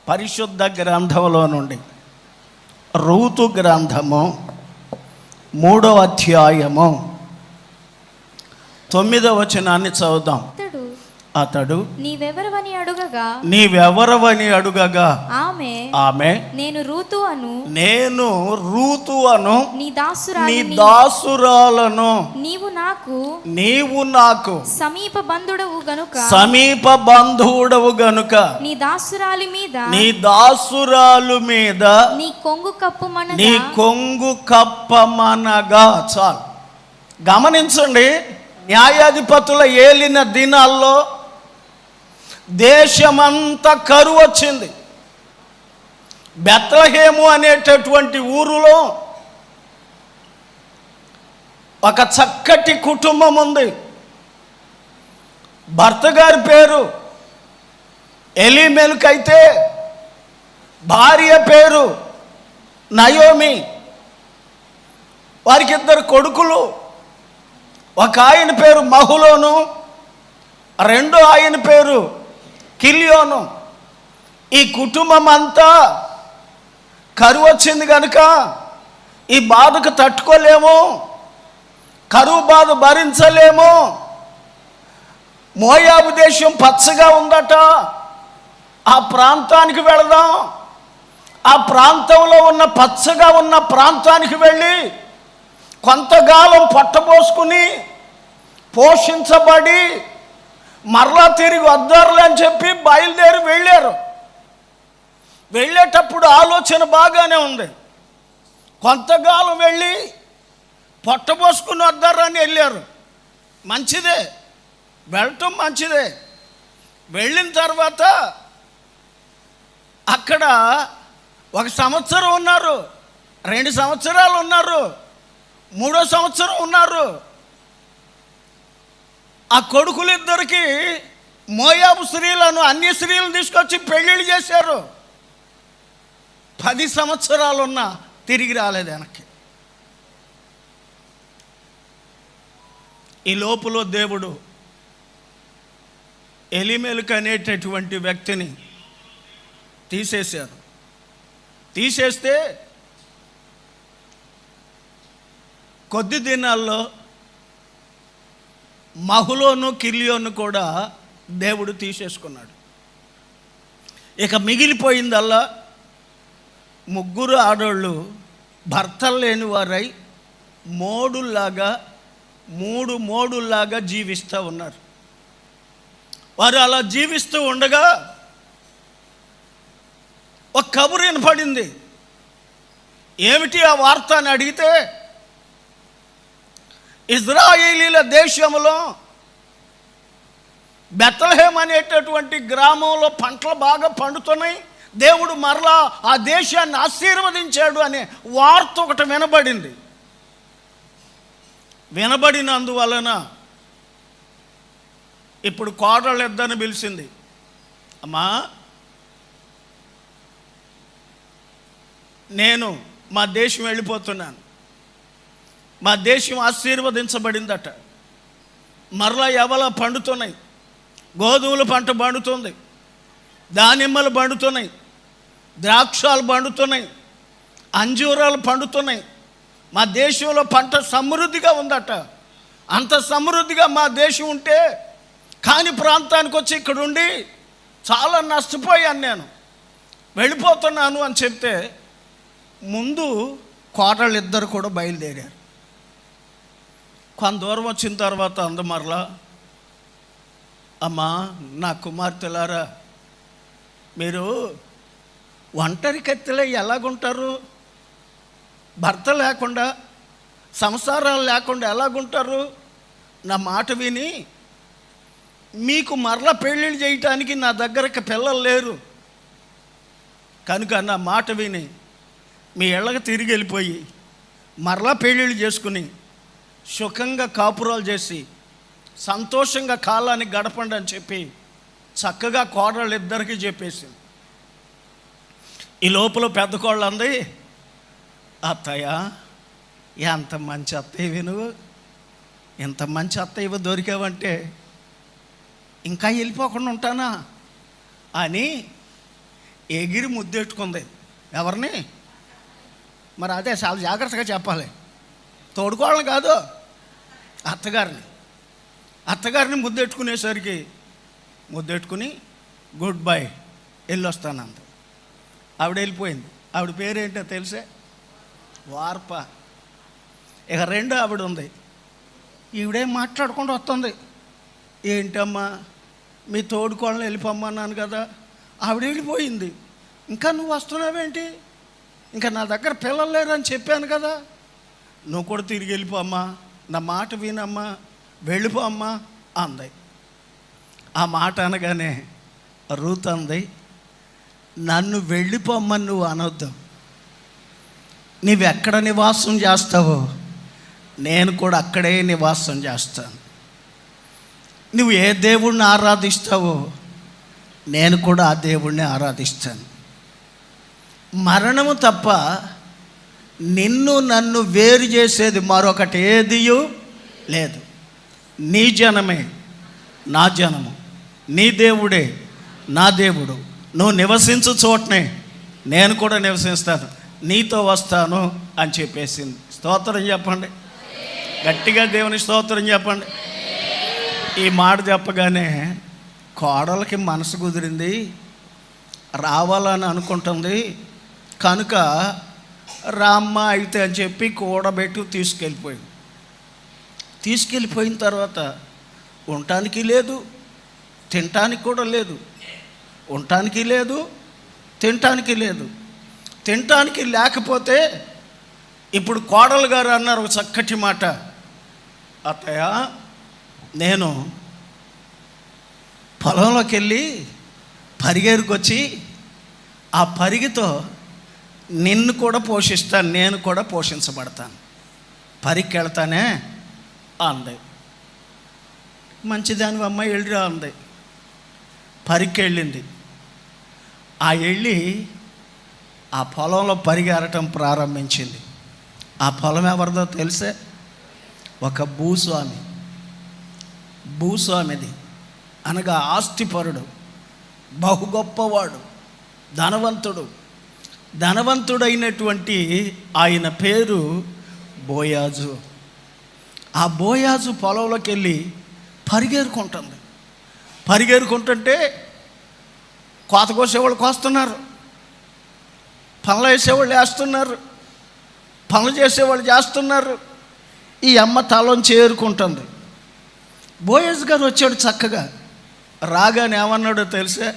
పరిశుద్ధ గ్రంథంలో నుండి రూతు గ్రంథము 3వ అధ్యాయము 9వ వచనాన్ని చదువుదాం. అతడు నీవెవరవని అడుగగా ఆమె నేను రూతు అను నీ దాసురాలను నీవు నాకు సమీప బంధువుడవు గనుక నీ దాసురాలు మీద నీ కొంగు కప్పమనగా. చాలు గమనించండి, న్యాయాధిపతుల ఏలిన దినాల్లో దేశమంతా కరువు వచ్చింది. బెత్లెహేము అనేటటువంటి ఊరులో ఒక చక్కటి కుటుంబం ఉంది. భర్త గారి పేరు ఎలీమెలెకు అయితే భార్య పేరు నయోమి. వారికి 2 కొడుకులు. ఒక ఆయన పేరు మహులోను, రెండో ఆయన పేరు కిలియోను. ఈ కుటుంబం అంతా కరువు వచ్చింది కనుక ఈ బాధకు తట్టుకోలేము, కరువు బాధ భరించలేము. మోయాబు దేశం పచ్చగా ఉందట, ఆ ప్రాంతానికి వెళదాం. ఆ ప్రాంతంలో ఉన్న పచ్చగా ఉన్న ప్రాంతానికి వెళ్ళి కొంతకాలం పొట్టబోసుకుని పోషించబడి మరలా తిరిగి వద్దారులే అని చెప్పి బయలుదేరి వెళ్ళారు. వెళ్ళేటప్పుడు ఆలోచన బాగానే ఉంది. కొంతకాలం వెళ్ళి పొట్టబోసుకుని వద్దారని వెళ్ళారు. మంచిదే, వెళ్ళటం మంచిదే. వెళ్ళిన తర్వాత అక్కడ 1 సంవత్సరం ఉన్నారు, 2 సంవత్సరాలు ఉన్నారు, 3వ సంవత్సరం ఉన్నారు. ఆ కొడుకులిద్దరికి మోయాబు స్త్రీలను, అన్య స్త్రీలను తీసుకొచ్చి పెళ్ళిళ్ళు చేశారు. 10 సంవత్సరాలున్నా తిరిగి రాలేదు వెనక్కి. ఈ లోపల దేవుడు ఎలీమెలెకు అనేటటువంటి వ్యక్తిని తీసేశారు. తీసేస్తే కొద్ది దినాల్లో మహులోను కిలియోను కూడా దేవుడు తీసేసుకున్నాడు. ఇక మిగిలిపోయిందల్లా 3 ఆడోళ్ళు భర్తలు లేని వారై మూడు మోడుల్లాగా జీవిస్తూ ఉన్నారు. వారు అలా జీవిస్తూ ఉండగా ఒక కబురు వినపడింది. ఏమిటి ఆ వార్త అని అడిగితే, ఇజ్రాయేలీల దేశంలో బెత్లెహేము అనేటటువంటి గ్రామంలో పంటలు బాగా పండుతున్నాయి, దేవుడు మరలా ఆ దేశాన్ని ఆశీర్వదించాడు అనే వార్త ఒకటి వినబడింది. వినబడినందువలన ఇప్పుడు కోడళ్ళిద్దరిని పిలిచింది. అమ్మా, నేను మా దేశం వెళ్ళిపోతున్నాను, మా దేశం ఆశీర్వదించబడిందట, మరలా ఎవలా పండుతున్నాయి, గోధుమల పంట పండుతుంది, దానిమ్మలు పండుతున్నాయి, ద్రాక్షాలు పండుతున్నాయి, అంజూరాలు పండుతున్నాయి. మా దేశంలో పంట సమృద్ధిగా ఉందట. అంత సమృద్ధిగా మా దేశం ఉంటే కాని ప్రాంతానికి వచ్చి ఇక్కడ ఉండి చాలా నష్టపోయాను, నేను వెళ్ళిపోతున్నాను అని చెప్తే ముందు కోడళ్ళిద్దరు కూడా బయలుదేరారు. కొంత దూరం వచ్చిన తర్వాత మరలా, అమ్మా నా కుమార్తెలారా, మీరు ఒంటరి కత్తెలే ఎలాగుంటారు? భర్త లేకుండా, సంసారాలు లేకుండా ఎలాగుంటారు? నా మాట విని మీకు మరలా పెళ్ళిళ్ళు చేయటానికి నా దగ్గరకు పిల్లలు లేరు కనుక నా మాట విని మీ ఇళ్ళకి తిరిగి వెళ్ళిపోయి మరలా పెళ్ళిళ్ళు చేసుకుని సుఖంగా కాపురాలు చేసి సంతోషంగా కాలాన్ని గడపండి అని చెప్పి చక్కగా కోడళ్ళు ఇద్దరికి చెప్పేసింది. ఈ లోపల పెద్ద కోళ్ళు అంది, అత్తయ్య ఎంత మంచి అత్తయ్యవి నువ్వు, ఎంత మంచి అత్తయ్యవి దొరికావంటే ఇంకా వెళ్ళిపోకుండా ఉంటానా అని ఎగిరి ముద్దెట్టుకుంది. ఎవరిని? మరి అదే చాలా జాగ్రత్తగా చెప్పాలి. తోడుకోవాలని కాదు, అత్తగారిని ముద్దెట్టుకునేసరికి ముద్దెట్టుకుని గుడ్ బై వెళ్ళొస్తానంత. ఆవిడ వెళ్ళిపోయింది. ఆవిడ పేరేంటో తెలిసే? వార్ప. ఇక రెండో ఆవిడ ఉంది. ఈవిడేం మాట్లాడుకుంటూ వస్తుంది. ఏంటమ్మా మీ తోడుకోళ్ళని వెళ్ళిపోమ్మన్నాను కదా, ఆవిడ వెళ్ళిపోయింది, ఇంకా నువ్వు వస్తున్నావేంటి? ఇంకా నా దగ్గర పిల్లలు లేరని చెప్పాను కదా, నువ్వు కూడా తిరిగి వెళ్ళిపోమ్మా, నా మాట వినమ్మా, వెళ్ళిపో అమ్మా అంది. ఆ మాట అనగానే రూత్ అంది, నన్ను వెళ్ళిపోమ్మని నువ్వు అనొద్దు. నువ్వెక్కడ నివాసం చేస్తావో నేను కూడా అక్కడే నివాసం చేస్తాను. నువ్వు ఏ దేవుణ్ణి ఆరాధిస్తావో నేను కూడా ఆ దేవుణ్ణి ఆరాధిస్తాను. మరణము తప్ప నన్ను వేరు చేసేది మరొకటి ఏదియూ లేదు. నీ జనమే నా జనము, నీ దేవుడే నా దేవుడు, నువ్వు నివసించు చోటనే నేను కూడా నివసిస్తాను, నీతో వస్తాను అని చెప్పేసింది. స్తోత్రం చెప్పండి, గట్టిగా దేవుని స్తోత్రం చెప్పండి. ఈ మాట చెప్పగానే కోడలకి మనసు కుదిరింది, రావాలని అనుకుంటుంది. కనుక రామ్మ అయితే అని చెప్పి కూడబెట్టి తీసుకెళ్ళిపోయిన తర్వాత ఉండటానికి లేదు, తినటానికి కూడా లేదు. ఉండటానికి లేదు, తినటానికి లేదు. తినటానికి లేకపోతే ఇప్పుడు కోడలు గారు అన్నారు ఒక చక్కటి మాట, అత్తయ్య నేను పొలంలోకి వెళ్ళి పరిగెరుకొచ్చి ఆ పరిగితో నిన్ను కూడా పోషిస్తాను, నేను కూడా పోషించబడతాను, పరిగెకి వెళ్తానే అంది. మంచిదాని అమ్మాయి వెళ్ళిరా అంది. పరిగెకి వెళ్ళింది. ఆ వెళ్ళి ఆ పొలంలో పరిగెరటం ప్రారంభించింది. ఆ పొలం ఎవరిదో తెలిసే? ఒక భూస్వామిది, అనగా ఆస్తిపరుడు, బహు గొప్పవాడు, ధనవంతుడైనటువంటి ఆయన పేరు బోయాజు. ఆ బోయాజు పొలంలోకి వెళ్ళి పరిగెరుకుంటుంటే కోత కోసేవాళ్ళు కోస్తున్నారు, పనులు వేసేవాళ్ళు వేస్తున్నారు, పనులు చేసేవాళ్ళు చేస్తున్నారు. ఈ అమ్మ తలని చేరుకుంటుంది. బోయజ్ గారు వచ్చాడు చక్కగా. రాగానే ఏమన్నాడో తెలిసే?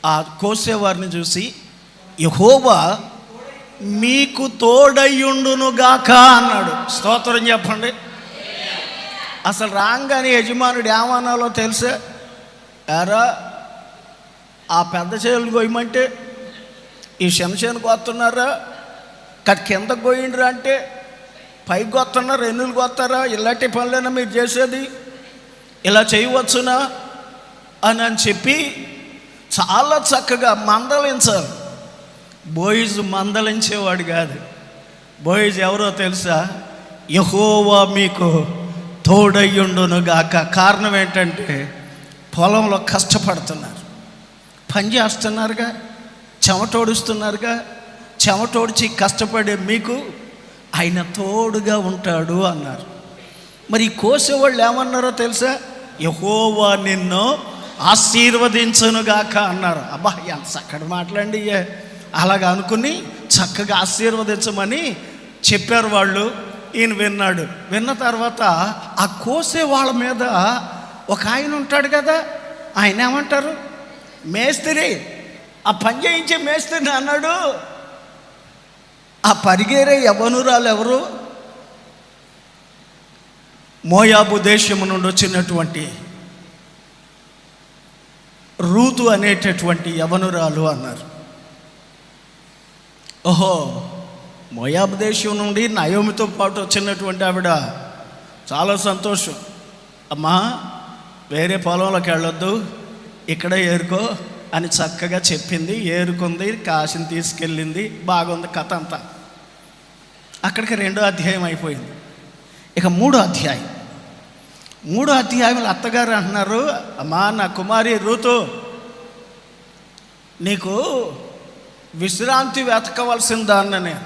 ఆ కోసేవారిని చూసి, యెహోవా మీకు తోడయ్యుండునుగాక అన్నాడు. స్తోత్రం చెప్పండి. అసలు రాగానే యజమానుడు ఏమన్నాలో తెలిసే? ఎరా ఆ పెద్ద చేతులు కొయ్యమంటే ఈ శంషేను కొస్తున్నారా, కింద కొయ్యండిరా అంటే పైకి కొస్తున్నారు, ఎన్నులు కొత్తారా, ఇలాంటి పనులైనా మీరు చేసేది, ఇలా చేయవచ్చునా అని చెప్పి చాలా చక్కగా మందలించాలి. బోయిజ్ మందలించేవాడు కాదు. బోయిజ్ ఎవరో తెలుసా? యెహోవా మీకు తోడయ్యుండునుగాక. కారణం ఏంటంటే పొలంలో కష్టపడుతున్నారు, పని చేస్తున్నారుగా, చెమటోడుస్తున్నారుగా. చెమటోడిచి కష్టపడే మీకు ఆయన తోడుగా ఉంటాడు అన్నారు. మరి కోసేవాళ్ళు ఏమన్నారో తెలుసా? యెహోవా నిన్ను ఆశీర్వదించునుగాక అన్నారు. అబ్బా ఎంత చక్కటి మాటలండి. అలాగా అనుకుని చక్కగా ఆశీర్వదించమని చెప్పారు వాళ్ళు. ఈయన విన్నాడు. విన్న తర్వాత ఆ కోసే వాళ్ళ మీద ఒక ఆయన ఉంటాడు కదా, ఆయన ఏమంటారు? మేస్త్రి, ఆ పని చేయించే మేస్త్రిని అన్నాడు. ఆ పరిగెరే యవ్వనురాలు ఎవరు? మోయాబు దేశము నుండి వచ్చినటువంటి రూతు అనేటటువంటి యవ్వనురాలు అన్నారు. ఓహో, మోయాబు దేశం నుండి నయోమితో పాటు వచ్చినటువంటి ఆవిడ. చాలా సంతోషం. అమ్మా వేరే పొలంలోకి వెళ్ళొద్దు, ఇక్కడే ఏరుకో అని చక్కగా చెప్పింది. ఏరుకుంది, కాశీని తీసుకెళ్ళింది. బాగుంది కథ అంతా. అక్కడికి 2వ అధ్యాయం అయిపోయింది. ఇక 3వ అధ్యాయంలో అత్తగారు అంటున్నారు, అమ్మా నా కుమారి రూతు నీకు విశ్రాంతి వెతకవలసిన దాన్ని నేను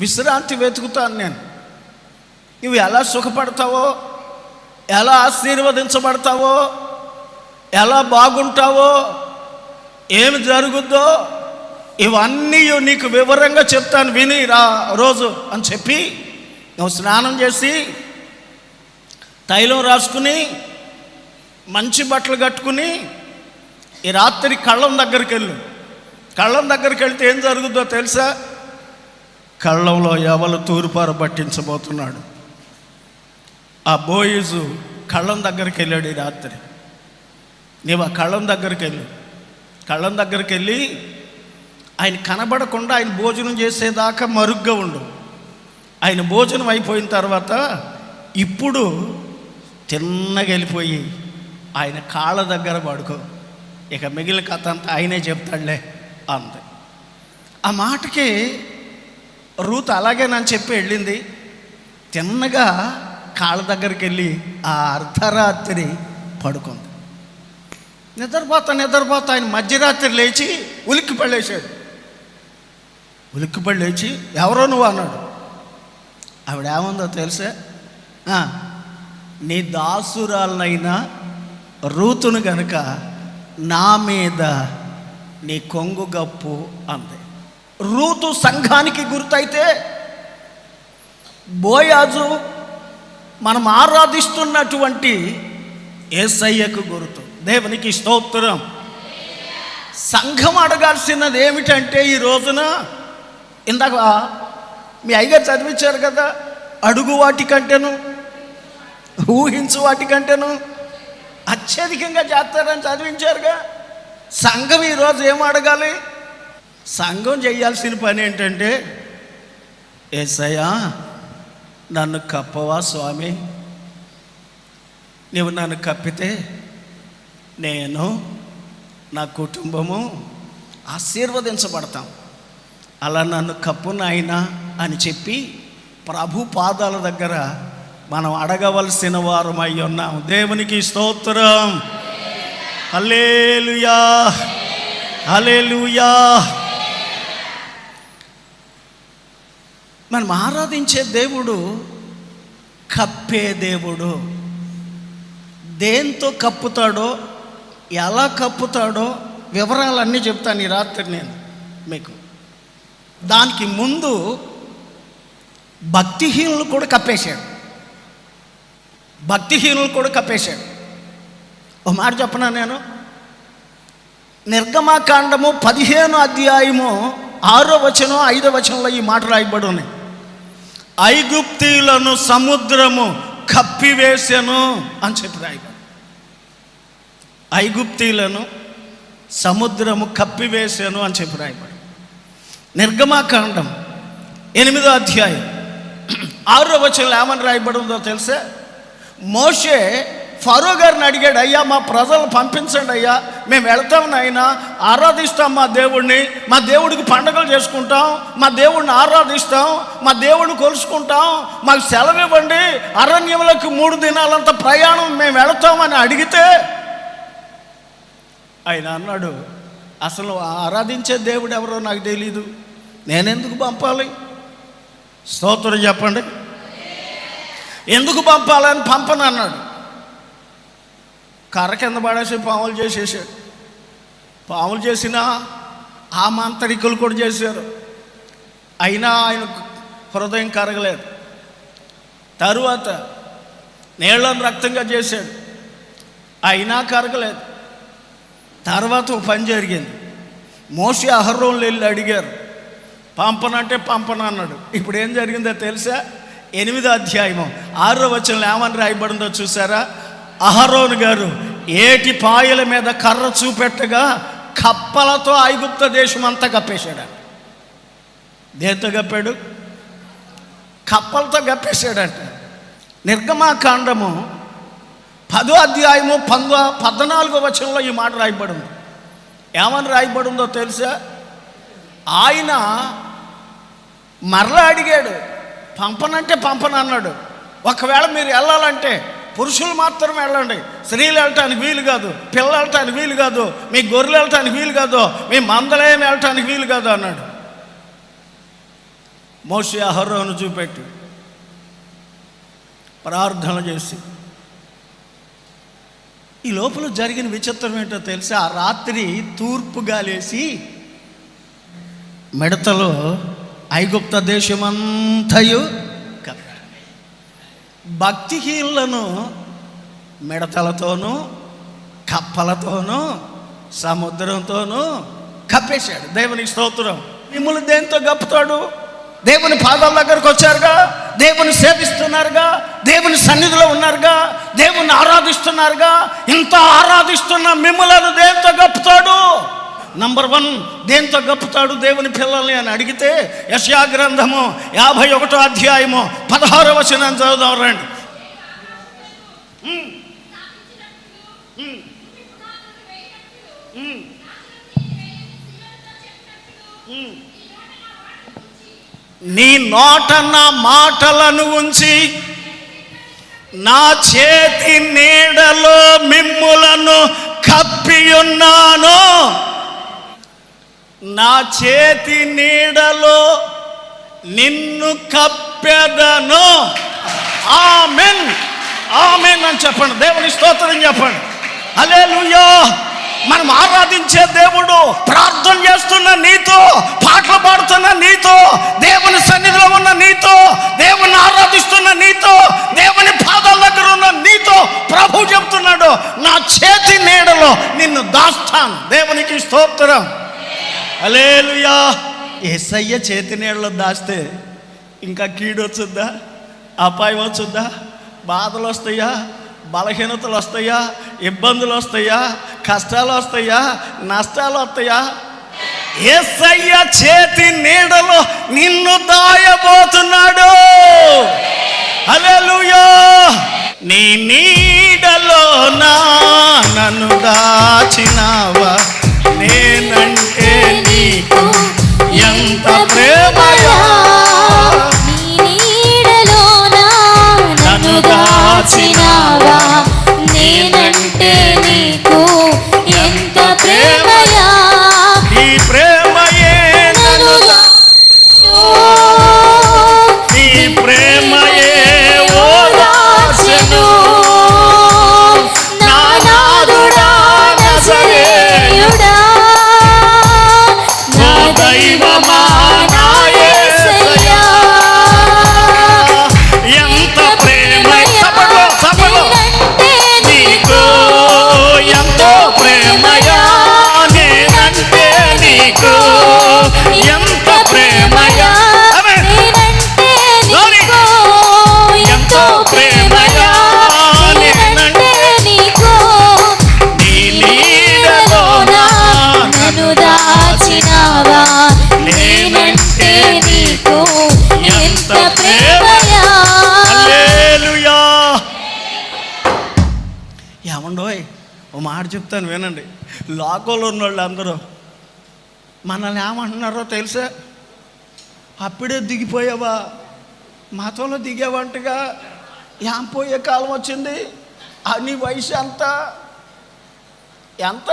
విశ్రాంతి వెతుకుతాను నేను. నువ్వు ఎలా సుఖపడతావో, ఎలా ఆశీర్వదించబడతావో, ఎలా బాగుంటావో, ఏమి జరుగుద్దో ఇవన్నీ నీకు వివరంగా చెప్తాను, విని రా రోజు అని చెప్పి నువ్వు స్నానం చేసి తైలం రాసుకుని మంచి బట్టలు కట్టుకుని ఈ రాత్రి కళ్ళం దగ్గరికి వెళ్ళు. కళ్ళం దగ్గరికి వెళ్తే ఏం జరుగుద్దో తెలుసా? కళ్ళంలో ఎవరు తూర్పార పట్టించబోతున్నాడు. ఆ బోయిజు కళ్ళం దగ్గరికి వెళ్ళాడు ఈ రాత్రి. నీవు ఆ కళ్ళం దగ్గరికి వెళ్ళు. కళ్ళం దగ్గరికి వెళ్ళి ఆయన కనబడకుండా ఆయన భోజనం చేసేదాకా మరుగ్గా ఉండు. ఆయన భోజనం అయిపోయిన తర్వాత ఇప్పుడు తిన్నగా వెళ్ళిపోయి ఆయన కాళ్ళ దగ్గర పడుకో. ఇక మిగిలిన కథ అంతా ఆయనే చెప్తాడులే అంది. ఆ మాటకి రూత్ అలాగే నన్ను చెప్పి వెళ్ళింది. తిన్నగా కాళ్ళ దగ్గరికి వెళ్ళి ఆ అర్ధరాత్రి పడుకుంది. నిద్రపోతా ఆయన మధ్యరాత్రి లేచి ఉలిక్కిపడేశాడు. ఉలిక్కిపడి లేచి ఎవరో నువ్వు అన్నాడు. ఆవిడ ఏముందో తెలుసా? నీ దాసురాలనైనా రూతును గనుక నా మీద నీ కొంగు గప్పు అంది. రూతు సంఘానికి గుర్తయితే బోయాజు మనం ఆరాధిస్తున్నటువంటి యేసయ్యకు గుర్తు. దేవునికి స్తోత్రం. సంఘం అడగాల్సినది ఏమిటంటే ఈ రోజున ఇందాక మీ అయ్యగారు చదివించారు కదా, అడుగు వాటికంటేను ఊహించు వాటికంటేను అత్యధికంగా చేస్తారని చదివించారుగా. సంఘం ఈరోజు ఏం అడగాలి? సంఘం చేయాల్సిన పని ఏంటంటే, యేసయ్యా నన్ను కప్పవా స్వామి, నీవు నన్ను కప్పితే నేను నా కుటుంబము ఆశీర్వదించబడతాం. అలా నన్ను కప్పు నాయనా అని చెప్పి ప్రభు పాదాల దగ్గర మనం అడగవలసిన వారమై ఉన్నాం. దేవునికి స్తోత్రం. హల్లెలూయా, హల్లెలూయా. మనం ఆరాధించే దేవుడు కప్పే దేవుడు. దేంతో కప్పుతాడో, ఎలా కప్పుతాడో వివరాలన్నీ చెప్తాను ఈ రాత్రి నేను మీకు. దానికి ముందు భక్తిహీనులు కూడా కప్పేశాడు. భక్తిహీనులు కూడా కప్పేశాడు. ఒక మాట చెప్పనా నేను? నిర్గమాకాండము 15వ అధ్యాయము 6వ వచనం 5వ వచనంలో ఈ మాట రాయబడి ఉన్నాయి. ఐగుప్తీయులను సముద్రము కప్పివేసెను అని చెప్పి రాయబడి. ఐగుప్తీయులను సముద్రము కప్పివేసాను అని చెప్పి రాయబడి. నిర్గమాకాండం 8వ అధ్యాయం 6వ వచనంలో ఏమని రాయబడి ఉందో తెలుసా? మోషే ఫరో గారిని అడిగాడు, అయ్యా మా ప్రజలు పంపించండి అయ్యా, మేము వెళ్తాం నాయనా, ఆరాధిస్తాం మా దేవుడిని, మా దేవుడికి పండుగలు చేసుకుంటాం, మా దేవుడిని ఆరాధిస్తాం, మా దేవుడిని కొలుసుకుంటాం, మాకు సెలవు ఇవ్వండి, అరణ్యములకు 3 దినాలంత ప్రయాణం మేము వెళతామని అడిగితే ఆయన అన్నాడు, అసలు ఆరాధించే దేవుడు ఎవరో నాకు తెలీదు, నేనెందుకు పంపాలి? స్తోత్రం చెప్పండి. ఎందుకు పంపాలని పంపను అన్నాడు. కర్ర కింద పడేసి పాములు చేసేసాడు. పాములు చేసినా ఆ మాంత్రికులు కూడా చేశారు. అయినా ఆయన హృదయం కరగలేదు. తరువాత నీళ్ళను రక్తంగా చేశాడు, అయినా కరగలేదు. తర్వాత ఒక పని జరిగింది. మోషే అహరోన్లు వెళ్ళి అడిగారు, పంపనంటే పంపను అన్నాడు. ఇప్పుడు ఏం జరిగిందో తెలుసా? 8వ అధ్యాయము 6వ వచనంలో ఏమని రాయబడిందో చూసారా? అహరోను గారు ఏటి పాయల మీద కర్ర చూపెట్టగా కప్పలతో ఐగుప్త దేశం అంతా కప్పేశాడు. దేంతో కప్పాడు? కప్పలతో కప్పేశాడంట. నిర్గమాకాండము 10వ అధ్యాయము 14వ వచనంలో ఈ మాట రాయబడింది. ఏమని రాయబడిందో తెలుసా? ఆయన మరలా అడిగాడు, పంపనంటే పంపను అన్నాడు. ఒకవేళ మీరు వెళ్ళాలంటే పురుషులు మాత్రమే వెళ్ళండి, స్త్రీలు వెళ్ళటానికి వీలు కాదు, పిల్లలు వెళ్ళటానికి వీలు కాదు, మీ గొర్రెలు వెళ్ళటానికి వీలు కాదు, మీ మందలేమి వెళ్ళటానికి వీలు కాదు అన్నాడు. మోషే అహరోను చూపెట్టి ప్రార్థన చేసి, ఈ లోపల జరిగిన విచిత్రం ఏంటో తెలిసి, ఆ రాత్రి తూర్పు గాలేసి మిడతలు ఐగుప్త దేశమంతయు భక్తిహీనులను మిడతలతోనూ కప్పలతోనూ సముద్రంతోనూ కప్పేశాడు. దేవునికి స్తోత్రం. మిమ్మల్ని దేంతో కప్పుతాడు? దేవుని పాదాల దగ్గరకు వచ్చారుగా, దేవుని సేవిస్తున్నారుగా, దేవుని సన్నిధిలో ఉన్నారుగా, దేవుని ఆరాధిస్తున్నారుగా. ఇంత ఆరాధిస్తున్న మిమ్మలను దేంతో కప్పుతాడు? నంబర్ 1 దేంతో కప్పుతాడు దేవుని పిల్లల్ని అని అడిగితే, యెషయా గ్రంథము 51వ అధ్యాయము 16వ వచనం చదువుదాం రండి. నీ నోట నా మాటలను ఉంచి నా చేతి నీడలో మిమ్ములను కప్పియున్నాను. నా చేతి నీడలో నిన్ను కప్పెదను. ఆమెన్, ఆమెన్ అని చెప్పండి. దేవుని స్తోత్రం చెప్పండి. హల్లెలూయా. మనం ఆరాధించే దేవుడు, ప్రార్థన చేస్తున్న నీతో, పాటలు పాడుతున్న నీతో, దేవుని సన్నిధిలో ఉన్న నీతో, దేవుని ఆరాధిస్తున్న నీతో, దేవుని పాదాల దగ్గర ఉన్న నీతో ప్రభు చెప్తున్నాడు, నా చేతి నీడలో నిన్ను దాస్తాను. దేవునికి స్తోత్రం. హల్లెలూయా. యేసయ్య చేతి నీడలో దాస్తే ఇంకా కీడు వచ్చుద్దా? అపాయం వచ్చుద్దా? బాధలు వస్తాయా? బలహీనతలు వస్తాయా? ఇబ్బందులు వస్తాయా? కష్టాలు వస్తాయా? నష్టాలు వస్తాయా? యేసయ్య చేతి నీడలో నిన్ను దాయబోతున్నాడు. హల్లెలూయా. నీ నీడలో నన్ను దాచినావా, నేనంటే నీకు ఎంత ప్రేమయా. నీ నీడలో నన్ను దాచినావా, నేనంటే నీకు ఎంత ప్రేమయా. ఈ ప్రేమయే నన్ను ఈ ప్రేమయే ఓదార్చెను. నా నాదుడా నజరేయుడా, నా దైవమా నా యేసయ్యా. ఎంత ప్రేమ నీకు, ఎంతో ప్రేమయా. నేనంటే నీకు ఎంత ప్రేమయా. ఎంతో ప్రేమయా. నేనంటే నీకు నీ నీడలో నన్ను దాచినావా, నేనంటే నీకు ఎంత ప్రేమయా. హల్లెలూయా. ఏమండోయ్, ఓ మాట చెప్తాను వినండి. లోకంలో ఉన్న వాళ్ళు అందరూ మనల్ని ఏమంటున్నారో తెలుసా? అప్పుడే దిగిపోయావా, మతంలో దిగేవంటగా, ఏం పోయే కాలం వచ్చింది, నీ వయసు ఎంత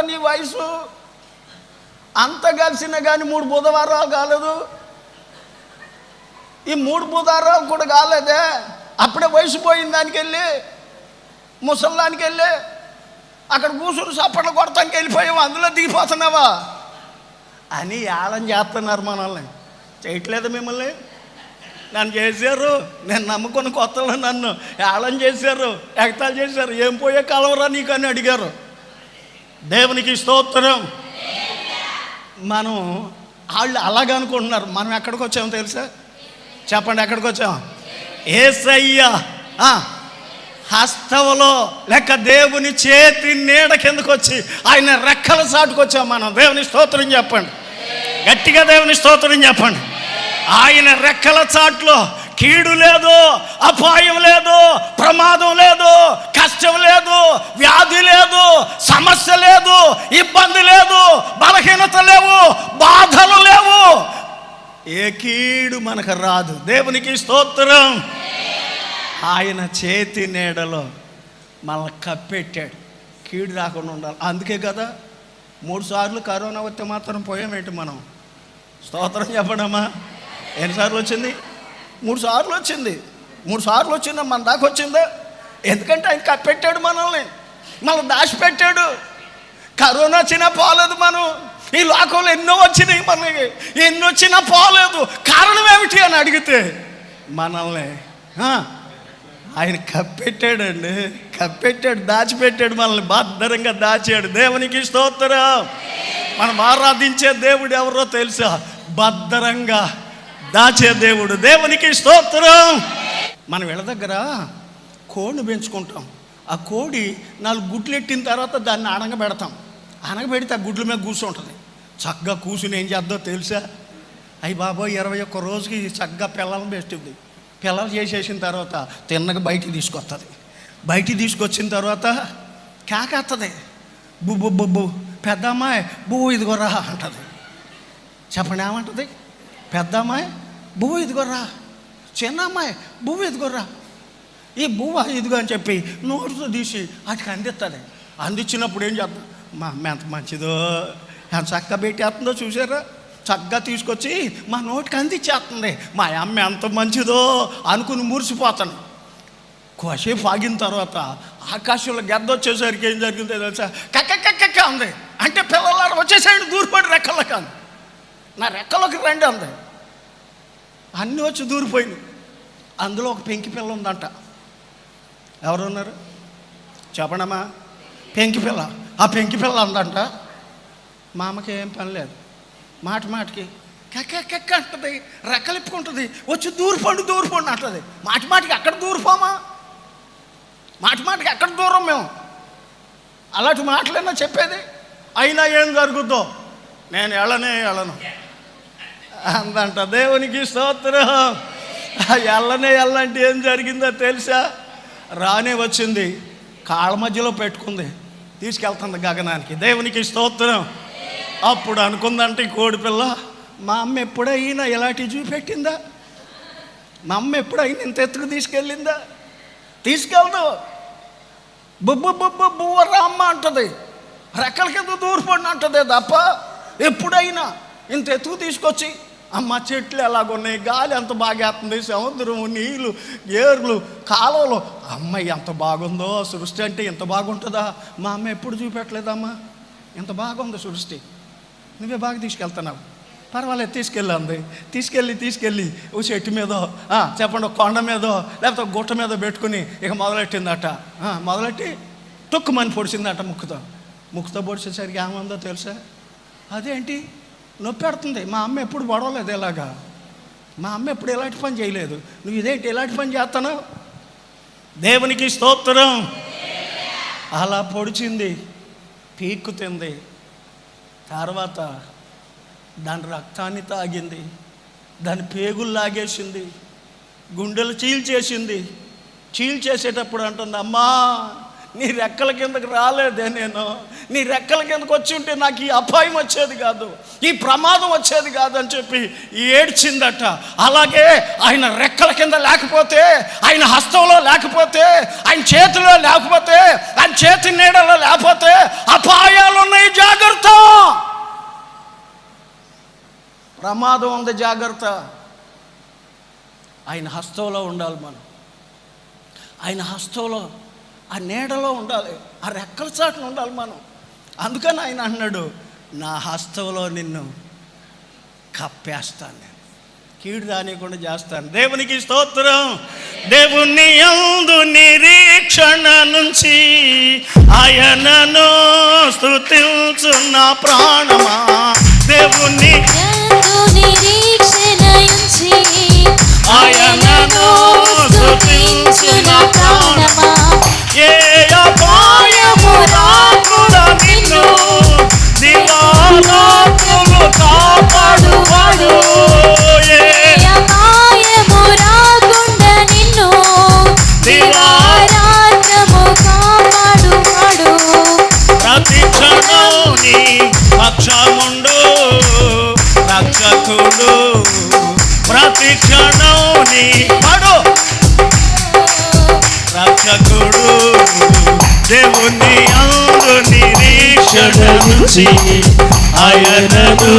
నీ వయసు? అంత కలిసినా కానీ 3 బుధవారాలు కాలేదు. ఈ 3 బుధవారాలు కూడా కాలేదే, అప్పుడే వయసు పోయిన దానికి వెళ్ళి, ముసల్లానికి వెళ్ళి అక్కడ కూసురు చప్పట్లు కొడతానికి వెళ్ళిపోయావు, అందులో దిగిపోతున్నావా అని ఏళం చేస్తున్నారు. మనల్ని చేయట్లేదు. మిమ్మల్ని నన్ను చేశారు, నేను నమ్ముకున్న కొత్తలో నన్ను ఏళం చేశారు, ఎగతాలు చేశారు. ఏం పోయే కలవరా నీకు అని అడిగారు. దేవునికి స్తోత్రం. మనం వాళ్ళు అలాగనుకుంటున్నారు. మనం ఎక్కడికి వచ్చామో తెలుసా? చెప్పండి, ఎక్కడికి వచ్చాం? యేసయ్య హస్తములో లేక దేవుని చేతి నీడ కిందకు వచ్చి ఆయన రెక్కల చాటుకు వచ్చాం మనం. దేవుని స్తోత్రం చెప్పండి, గట్టిగా దేవుని స్తోత్రం చెప్పండి. ఆయన రెక్కల చాట్లో కీడు లేదు, అపాయం లేదు, ప్రమాదం లేదు, కష్టం లేదు, వ్యాధి లేదు, సమస్య లేదు, ఇబ్బంది లేదు, బలహీనత లేవు, బాధలు లేవు. ఏ కీడు మనకు రాదు. దేవునికి స్తోత్రం. ఆయన చేతి నీడలో మనల్ని కప్పెట్టాడు, కీడు రాకుండా ఉండాలి. అందుకే కదా 3 సార్లు కరోనా వస్తే మాత్రం పోయామేంటి మనం? స్తోత్రం చెప్పడమ్మా. ఎన్నిసార్లు వచ్చింది? 3 సార్లు వచ్చింది. 3 సార్లు వచ్చిందా? మన దాకా వచ్చిందా? ఎందుకంటే ఆయన కప్పెట్టాడు, మనల్ని దాచిపెట్టాడు. కరోనా వచ్చినా పోలేదు, మనం ఈ లోకంలో ఎన్నో వచ్చినాయి, మనకి ఎన్ని వచ్చినా పోలేదు. కారణం ఏమిటి అని అడిగితే మనల్ని ఆయన కప్పెట్టాడండి, కప్పెట్టాడు, దాచిపెట్టాడు, మనల్ని భద్రంగా దాచాడు. దేవునికి స్తోత్రం. మనం ఆరాధించే దేవుడు ఎవరో తెలుసా? భద్రంగా దాచే దేవుడు. దేవునికి స్తోత్రం. మనం వీళ్ళ దగ్గర కోడిని పెంచుకుంటాం. ఆ కోడి 4 గుడ్లు ఎట్టిన తర్వాత దాన్ని అనగబెడతాం. అనగబెడితే ఆ గుడ్ల మీద కూర్చుంటుంది. చక్కగా కూర్చుని ఏం చేద్దో తెలుసా? అయ్యి బాబోయ్ 21 రోజుకి చక్కగా పిల్లలను పెస్తుంది. పిల్లలు చేసేసిన తర్వాత తిన్నగా బయటికి తీసుకొస్తుంది. బయటికి తీసుకొచ్చిన తర్వాత కేకేస్తుంది, బుబ్బు బుబ్బు. పెద్ద అమ్మాయి బువ్వు ఇదిగోరా అంటుంది. చెప్పండి ఏమంటుంది? పెద్ద అమ్మాయి బువ్వు ఇదిగోరా, చిన్న అమ్మాయి బువ్వు ఇదిగోరా. ఈ బువ్వ ఇదిగో అని చెప్పి నోరుతో తీసి వాటికి అందిస్తుంది. అందించినప్పుడు ఏం చేద్దాం? మా అమ్మ ఎంత మంచిదో, ఎంత చక్కగా పెట్టేస్తుందో చూసారా? చక్కగా తీసుకొచ్చి మా నోటికి అందించేస్తుంది. మా అమ్మ ఎంత మంచిదో అనుకుని మురిసిపోతాను. కాసేపు ఆగిన తర్వాత ఆకాశంలో గద్ద వచ్చేసరికి ఏం జరిగిందో తెలుసా? కక్క ఉంది. అంటే పిల్లలాడు వచ్చేసరికి దూరిపోయి రెక్కల కాదు, నా రెక్కలోకి రండి అంది. అన్నీ వచ్చి దూరిపోయింది. అందులో ఒక పెంకి పిల్ల ఉందంట. ఎవరున్నారు చెప్పండమ్మా? పెంకి పిల్ల. ఆ పెంకి పిల్ల అందంట, మా అమ్మకి ఏం పని లేదు, మాటికి కెక్క అంటుంది, రెక్కలిప్పుకుంటుంది, వచ్చి దూరిపోండి అంటుంది. మాటికి అక్కడ దూరిపోమా? మాటికి అక్కడ దూరం మేము. అలాంటి మాటలైనా చెప్పేది. అయినా ఏం జరుగుద్దో నేను వెళ్ళను అందంట. దేవునికి స్తోత్రం. వెళ్ళంటే ఏం జరిగిందో తెలుసా? రానే వచ్చింది, కాళ్ళ మధ్యలో పెట్టుకుంది, తీసుకెళ్తుంది గగనానికి. దేవునికి స్తోత్రం. అప్పుడు అనుకుందంటే కోడి పిల్ల, మా అమ్మ ఎప్పుడైనా ఇలాంటివి చూపెట్టిందా? మా అమ్మ ఎప్పుడైనా ఇంత ఎత్తుకు తీసుకెళ్ళిందా? తీసుకెళ్దు. బువ్వ రామ్మ అంటుంది, రెక్కల కింద దూరిపోండి అంటుంది తప్ప ఎప్పుడైనా ఇంత ఎత్తుకు తీసుకొచ్చి, అమ్మ చెట్లు ఎలాగున్నాయి, గాలి ఎంత బాగా వేస్తుంది, సముద్రం, నీళ్ళు, ఏర్లు, కాలువలు, అమ్మ ఎంత బాగుందో సృష్టి. అంటే ఎంత బాగుంటుందా? మా అమ్మ ఎప్పుడు చూపెట్టలేదమ్మా, ఎంత బాగుందో సృష్టి, నువ్వే బాగా తీసుకెళ్తున్నావు, పర్వాలేదు తీసుకెళ్ళంది. తీసుకెళ్ళి ఓ చెట్టు మీదో చెప్పండి, కొండ మీదో లేకపోతే గుట్ట మీద పెట్టుకుని ఇక మొదలెట్టిందట. మొదలెట్టి తొక్కుమని పొడిచిందట ముక్కుతో పొడిచేసరికి ఏమందో తెలుసా? అదేంటి నొప్పి పెడుతుంది. మా అమ్మ ఎప్పుడు పడవలేదు ఇలాగా, మా అమ్మ ఎప్పుడు ఎలాంటి పని చేయలేదు, నువ్వు ఇదేంటి ఎలాంటి పని చేస్తున్నావు? దేవునికి స్తోత్రం. అలా పొడిచింది, పీక్కుతింది, తర్వాత దాని రక్తాన్ని తాగింది, దాని పేగులు లాగేసింది, గుండెలు చీల్చేసేటప్పుడు అంటుంది, అమ్మా నీ రెక్కల కిందకి రాలేదే, నేను నీ రెక్కల కిందకు వచ్చి ఉంటే నాకు ఈ అపాయం వచ్చేది కాదు, ఈ ప్రమాదం వచ్చేది కాదు అని చెప్పి ఏడ్చిందట. అలాగే ఆయన రెక్కల కింద లేకపోతే, ఆయన హస్తంలో లేకపోతే, ఆయన చేతిలో లేకపోతే, ఆయన చేతి నీడలో లేకపోతే అపాయాలు ఉన్నాయి, జాగ్రత్త. ప్రమాదం ఉంది, జాగ్రత్త. ఆయన హస్తంలో ఉండాలి మనం, ఆయన హస్తంలో ఆ నీడలో ఉండాలి, ఆ రెక్కల చాటున ఉండాలి మనం. అందుకని ఆయన అన్నాడు, నా హస్తంలో నిన్ను కప్పేస్తాను, నేను కీడు రానియకుండా చేస్తాను. దేవునికి స్తోత్రం. దేవుని యందు నిరీక్షణ నుంచి ఆయనను స్తుతించున్న ప్రాణమా, దేవుని నిరీక్షణ నుంచి ఆయనను స్తుతించున్న ప్రాణమా, ఏ అపాయము రాకుండా నిన్ను దివారాత్రులు కాపాడువాడు, ఏ అపాయము రాకుండా నిన్ను దివారాత్రము కాపాడువాడు, ప్రతి క్షణం నీ పక్షముండు నుంచి ఆయనను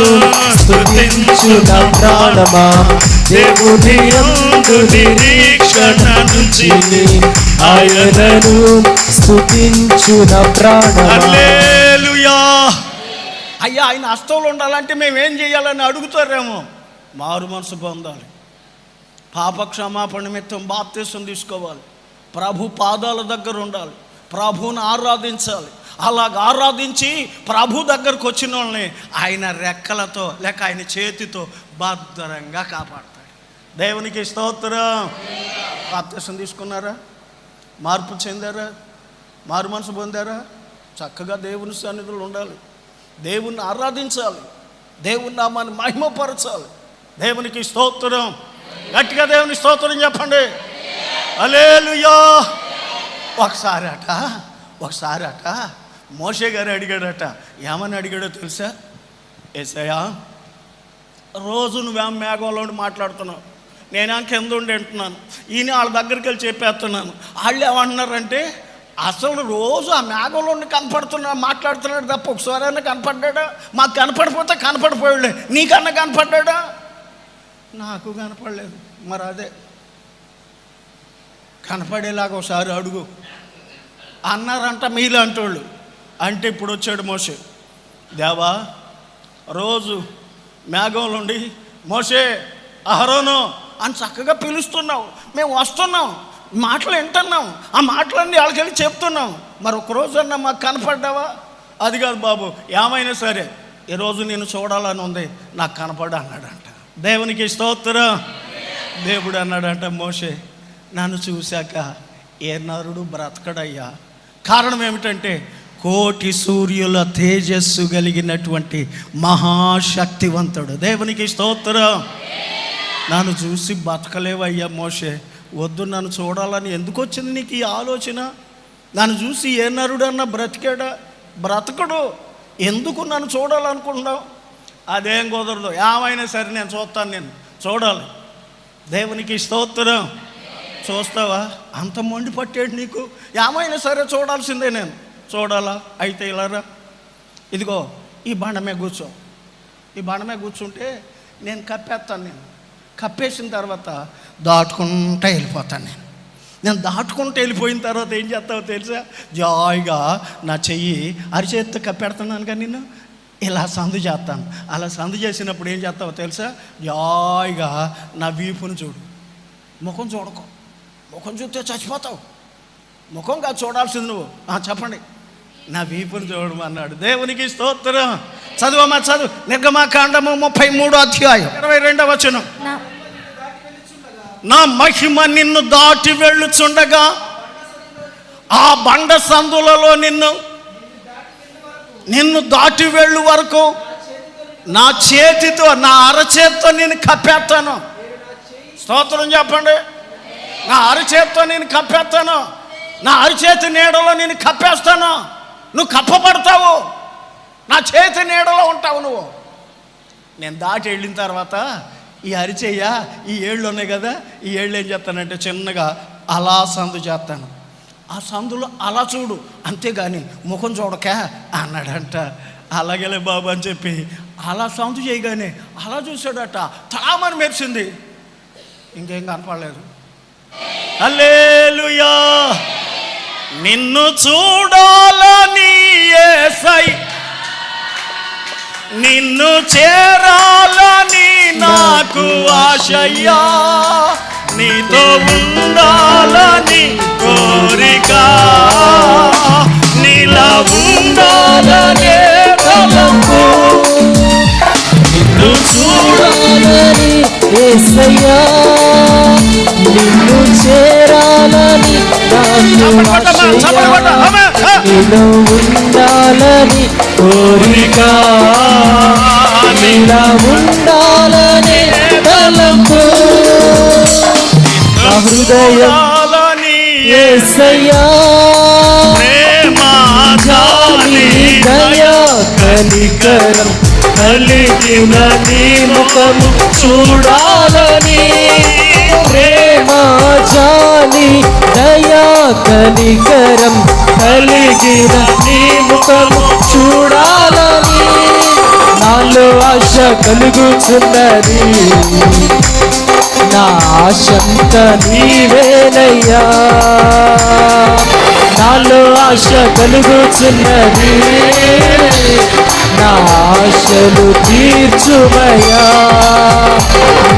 స్తుతించు నా ప్రాణమా, దేవుని యందు నిరీక్షణ నుంచి ఆయనను స్తుతించు నా ప్రాణమా. హల్లెలూయా. అయ్యా, ఆయన హస్తంలో ఉండాలంటే మేమేం చేయాలని అడుగుతారేమో. మారు మనసు పొందాలి, పాప క్షమాపణ నిమిత్తం బాప్తిసం తీసుకోవాలి, ప్రభు పాదాల దగ్గర ఉండాలి, ప్రభువుని ఆరాధించాలి. అలాగ ఆరాధించి ప్రభు దగ్గరకు వచ్చిన వాళ్ళని ఆయన రెక్కలతో లేక ఆయన చేతితో భద్రంగా కాపాడతాడు. దేవునికి స్తోత్రం. బాప్తిసం తీసుకున్నారా? మార్పు చెందారా? మారు మనసు పొందారా? చక్కగా దేవుని సన్నిధిలో ఉండాలి, దేవుణ్ణి ఆరాధించాలి, దేవుని నామాన్ని మహిమపరచాలి. దేవునికి స్తోత్రం. గట్టిగా దేవుని స్తోత్రం చెప్పండి. హల్లెలూయా. ఒకసారి అట మోషే గారు అడిగాడట. ఏమని అడిగాడో తెలుసా? యేసయ్యా, రోజు నువ్వేం మేఘంలో ఉండి మాట్లాడుతున్నావు, నేనేం కింద ఉండి వింటున్నాను, ఈయన వాళ్ళ దగ్గరికి వెళ్ళి చెప్పేస్తున్నాను. వాళ్ళు ఏమంటున్నారంటే, అసలు రోజు ఆ మేఘంలో ఉండి మాట్లాడుతున్నాడు తప్ప ఒకసారైనా కనపడ్డా? మాకు కనపడిపోతే కనపడిపోయాడులే, నీకన్నా కనపడ్డా? నాకు కనపడలేదు. మరి అదే కనపడేలాగా ఒకసారి అడుగు అన్నారంట మీలాంటి వాళ్ళు. అంటే ఇప్పుడు వచ్చాడు మోషే. దేవా, రోజు మేఘంలో ఉండి మోషే, అహరోను అని చక్కగా పిలుస్తున్నావు, మేము వస్తున్నాం, మాటలు వింటున్నాం, ఆ మాటలన్నీ వాళ్ళకెళ్ళి చెప్తున్నాం. మరి ఒకరోజన్నా మాకు కనపడ్డావా? అది కాదు బాబు, ఏమైనా సరే ఈరోజు నేను చూడాలని ఉంది, నాకు కనపడ్డా అన్నాడంట. దేవునికి స్తోత్రం. దేవుడు అన్నాడంట, మోషే, నన్ను చూశాక ఏ నరుడు బ్రతకడయ్యా. కారణం ఏమిటంటే, కోటి సూర్యుల తేజస్సు కలిగినటువంటి మహాశక్తివంతుడు. దేవునికి స్తోత్రం. నన్ను చూసి బతకలేవయ్యా మోషే, వద్దు, నన్ను చూడాలని ఎందుకు వచ్చింది నీకు ఈ ఆలోచన? నన్ను చూసి ఏ నరుడన్నా బ్రతకడు, ఎందుకు నన్ను చూడాలనుకుంటున్నావు? అదేం కుదరదు, ఏమైనా సరే నేను చూస్తాను, నేను చూడాలి. దేవునికి స్తోత్రం. చూస్తావా? అంత మొండి పట్టాడు నీకు. ఏమైనా సరే చూడాల్సిందే, నేను చూడాలా? అయితే ఇలారా, ఇదిగో ఈ బండ మీద కూర్చో. ఈ బండ మీద కూర్చుంటే నేను కప్పేస్తాను. నేను కప్పేసిన తర్వాత దాటుకుంటూ వెళ్ళిపోతాను. నేను దాటుకుంటూ వెళ్ళిపోయిన తర్వాత ఏం చేస్తావో తెలుసా? జాయిగా నా చెయ్యి అరిచేత్తో కప్పెడుతున్నాను కానీ నిన్ను ఇలా సందు చేస్తాను. అలా సందు చేసినప్పుడు ఏం చేస్తావో తెలుసా? జాయిగా నా వీపును చూడు. ముఖం చూడకు, ముఖం చూస్తే చచ్చిపోతావు. ముఖం కాదు చూడాల్సింది నువ్వు. చెప్పండి. నా వీపును చూడమన్నాడు. దేవునికి స్తోత్రం. చదువమ్మా, చదువు. నిర్గమకాండము 33వ అధ్యాయం 22వ వచనం. నా మహిమ నిన్ను దాటి వెళ్ళుచుండగా ఆ బండ సందులలో నిన్ను దాటి వెళ్ళు వరకు నా చేతితో, నా అరచేతితో నేను కప్పేస్తాను. స్తోత్రం చెప్పండి. నా అరచేతితో నేను కప్పేస్తాను. నా అరచేతి నీడలో నేను కప్పేస్తాను. నువ్వు కప్పబడతావు, నా చేతి నీడలో ఉంటావు నువ్వు. నేను దాటి వెళ్ళిన తర్వాత ఈ అరిచేయ, ఈ ఏళ్ళు ఉన్నాయి కదా, ఈ ఏళ్ళు ఏం చేస్తానంటే చిన్నగా అలా సందు చేస్తాను. ఆ సందులో అలా చూడు, అంతేగాని ముఖం చూడక అన్నాడంట. అలాగేలే బాబు అని చెప్పి అలా సందు చేయగానే అలా చూశాడట. తామని మెరిసింది, ఇంకేం కనపడలేదు. హల్లెలూయా. నిన్ను చూడాలని యేసయ్య, నిన్ను చేరాలని నాకు ఆశయ్యా, నీతో ఉండాలని కోరిక, నీలా ఉండాలనే తలంపు, నిన్ను చూడాలని యేసయ్యా, నిన్ను చేరాలని నాకు ఆశయ్యా, నీలో ఉండాలని కోరిక, నీలా ఉండాలని తలంపు, నా హృదయం యేసయ్యా, ప్రేమ జాలి దయా కనికరం కలిగిన నీ ముఖము చూడాలని, ప్రేమ జాలి చూడాలని దయా కనికరం కలిగిన నీ ముఖము చూడాలని నాలో ఆశ కలుగుతున్నది. నా ఆశంత నీవేనయ్యా, నాలో ఆశ కలుగుతున్నది. నా ఆశలు తీర్చుమయ్యా,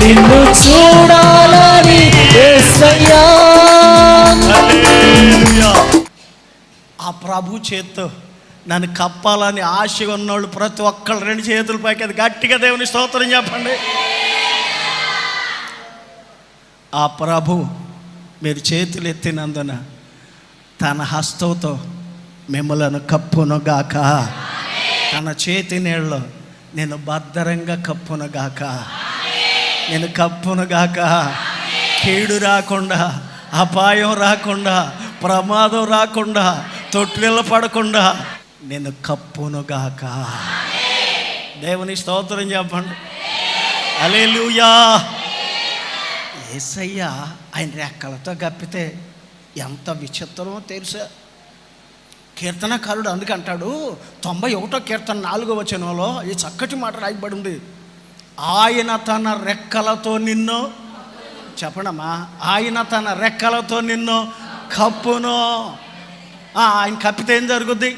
నిన్ను చూడాలని యేసయ్యా. ఆ ప్రభు చేత్తో నన్ను కప్పాలని ఆశ ఉన్నోళ్ళు ప్రతి ఒక్కళ్ళు 2 చేతుల పైకి అది గట్టిగా దేవుని స్తోత్రం చెప్పండి. ఆ ప్రభు మీరు చేతులు ఎత్తినందున తన హస్తంతో మిమ్మలను కప్పునుగాక, తన చేతి నీళ్ళలో నేను భద్రంగా కప్పునుగాక, నేను కప్పునుగాక. కీడు రాకుండా, అపాయం రాకుండా, ప్రమాదం రాకుండా, తొట్టిల్ల పడకుండా నేను కప్పునుగాక. దేవుని స్తోత్రం చెప్పండి. హల్లెలూయా. యేసయ్య ఆయన రెక్కలతో కప్పితే ఎంత విచిత్రమో తెలుసా. కీర్తనకారుడు అందుకంటాడు 91వ కీర్తన 4వ వచనంలో ఈ చక్కటి మాట రాయబడి ఉంది. ఆయన తన రెక్కలతో నిన్ను, చెప్పండమ్మా, ఆయన తన రెక్కలతో నిన్ను కప్పును. ఆయన కప్పితే ఏం జరుగుద్ది?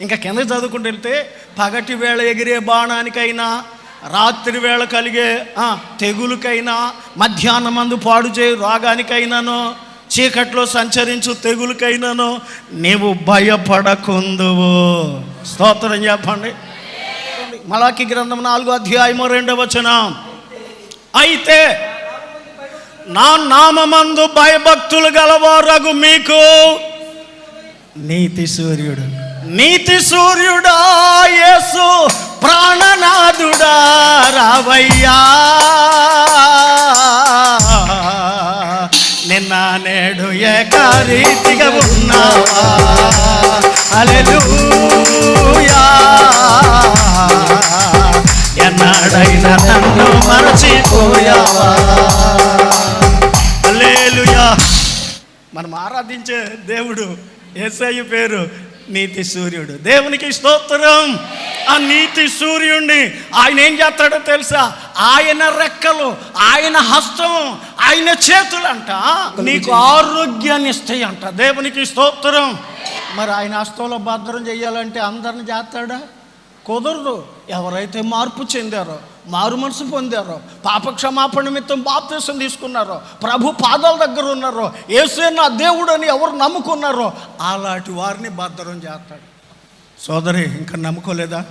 ఇంకా కింద చదువుకుంటూ వెళ్తే పగటి వేళ ఎగిరే బాణానికైనా, రాత్రి వేళ కలిగే తెగులుకైనా, మధ్యాహ్నమందు పాడు చేయ రోగానికైనాను, చీకట్లో సంచరించు తెగులుకైనాను నీవు భయపడకుందువు. స్తోత్రం చెప్పండి. మలాకి గ్రంథం 4వ అధ్యాయము 2వ వచనం. అయితే నా నామమందు భయభక్తులు గలవారగు మీకు నీతి సూర్యుడు, నీతి సూర్యుడా యేసు ప్రాణనాథుడా రావయ్యా, నిన్న నేడు ఏకరీతిగా ఉన్నావా. హల్లెలూయా. ఎన్నడైనా నన్ను మరచిపోయావా. హల్లెలూయా. మనం ఆరాధించే దేవుడు యేసయ్య పేరు నీతి సూర్యుడు. దేవునికి స్తోత్రం. ఆ నీతి సూర్యుడిని ఆయన ఏం చేస్తాడో తెలుసా? ఆయన రెక్కలు, ఆయన హస్తం, ఆయన చేతులంట నీకు ఆరోగ్యాన్ని ఇస్తాయి అంట. దేవునికి స్తోత్రం. మరి ఆయన హస్తంలో భద్రం చేయాలంటే అందరిని చేస్తాడా? కుదరదు. ఎవరైతే మార్పు చెందారో, మారు మనసు పొందారో, పాపక్షమాపణ నిమిత్తం బాప్తిసం తీసుకున్నారో, ప్రభు పాదాల దగ్గర ఉన్నారో, యేసే నా దేవుడు అని ఎవరు నమ్ముకున్నారో అలాంటి వారిని భద్రం చేస్తాడు. సోదరి, ఇంకా నమ్ముకోలేదా?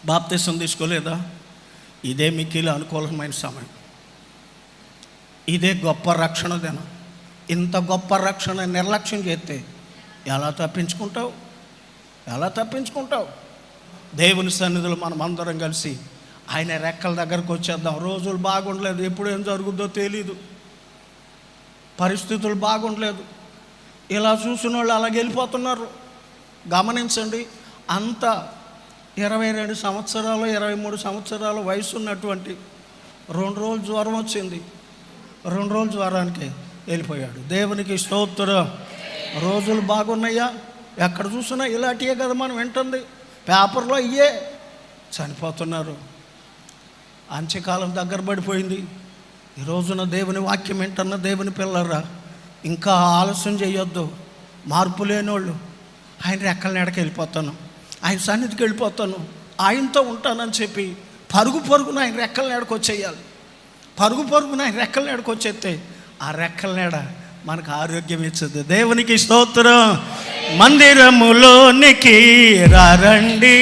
బాప్తిసం తీసుకోలేదా? ఇదే మిక్కిలి అనుకూలమైన సమయం. ఇదే గొప్ప రక్షణ దినం. ఇంత గొప్ప రక్షణ నిర్లక్ష్యం చేస్తే ఎలా తప్పించుకుంటావు? ఎలా తప్పించుకుంటావు? దేవుని సన్నిధిలో మనం అందరం కలిసి ఆయన రెక్కల దగ్గరకు వచ్చేద్దాం. రోజులు బాగుండలేదు, ఎప్పుడు ఏం జరుగుద్దో తెలీదు, పరిస్థితులు బాగుండలేదు. ఇలా చూసిన వాళ్ళు అలాగే వెళ్ళిపోతున్నారు. గమనించండి, అంత 22 సంవత్సరాలు 23 సంవత్సరాల వయసు ఉన్నటువంటి 2 రోజులు జ్వరం వచ్చింది. 2 రోజులు జ్వరానికి వెళ్ళిపోయాడు. దేవునికి స్తోత్రం. రోజులు బాగున్నాయా? ఎక్కడ చూసినా ఇలాంటివే కదా మనం వింటుంది. పేపర్లో అయ్యే చనిపోతున్నారు. అంత్యకాలం దగ్గర పడిపోయింది. ఈ రోజున దేవుని వాక్యం ఏంటన్నా, దేవుని పిల్లరా, ఇంకా ఆలస్యం చేయొద్దు. మార్పు లేనోళ్ళు ఆయన రెక్కల నీడకి వెళ్ళిపోతాను, ఆయన సన్నిధికి వెళ్ళిపోతాను, ఆయనతో ఉంటానని చెప్పి పరుగు పరుగున ఆయన రెక్కల నీడకు వచ్చేయాలి. పరుగు పరుగున ఆయన రెక్కల నీడకు వచ్చేస్తే ఆ రెక్కల నీడ మనకు ఆరోగ్యం ఇచ్చింది. దేవునికి స్తోత్రం. మందిరములోనికి రండి,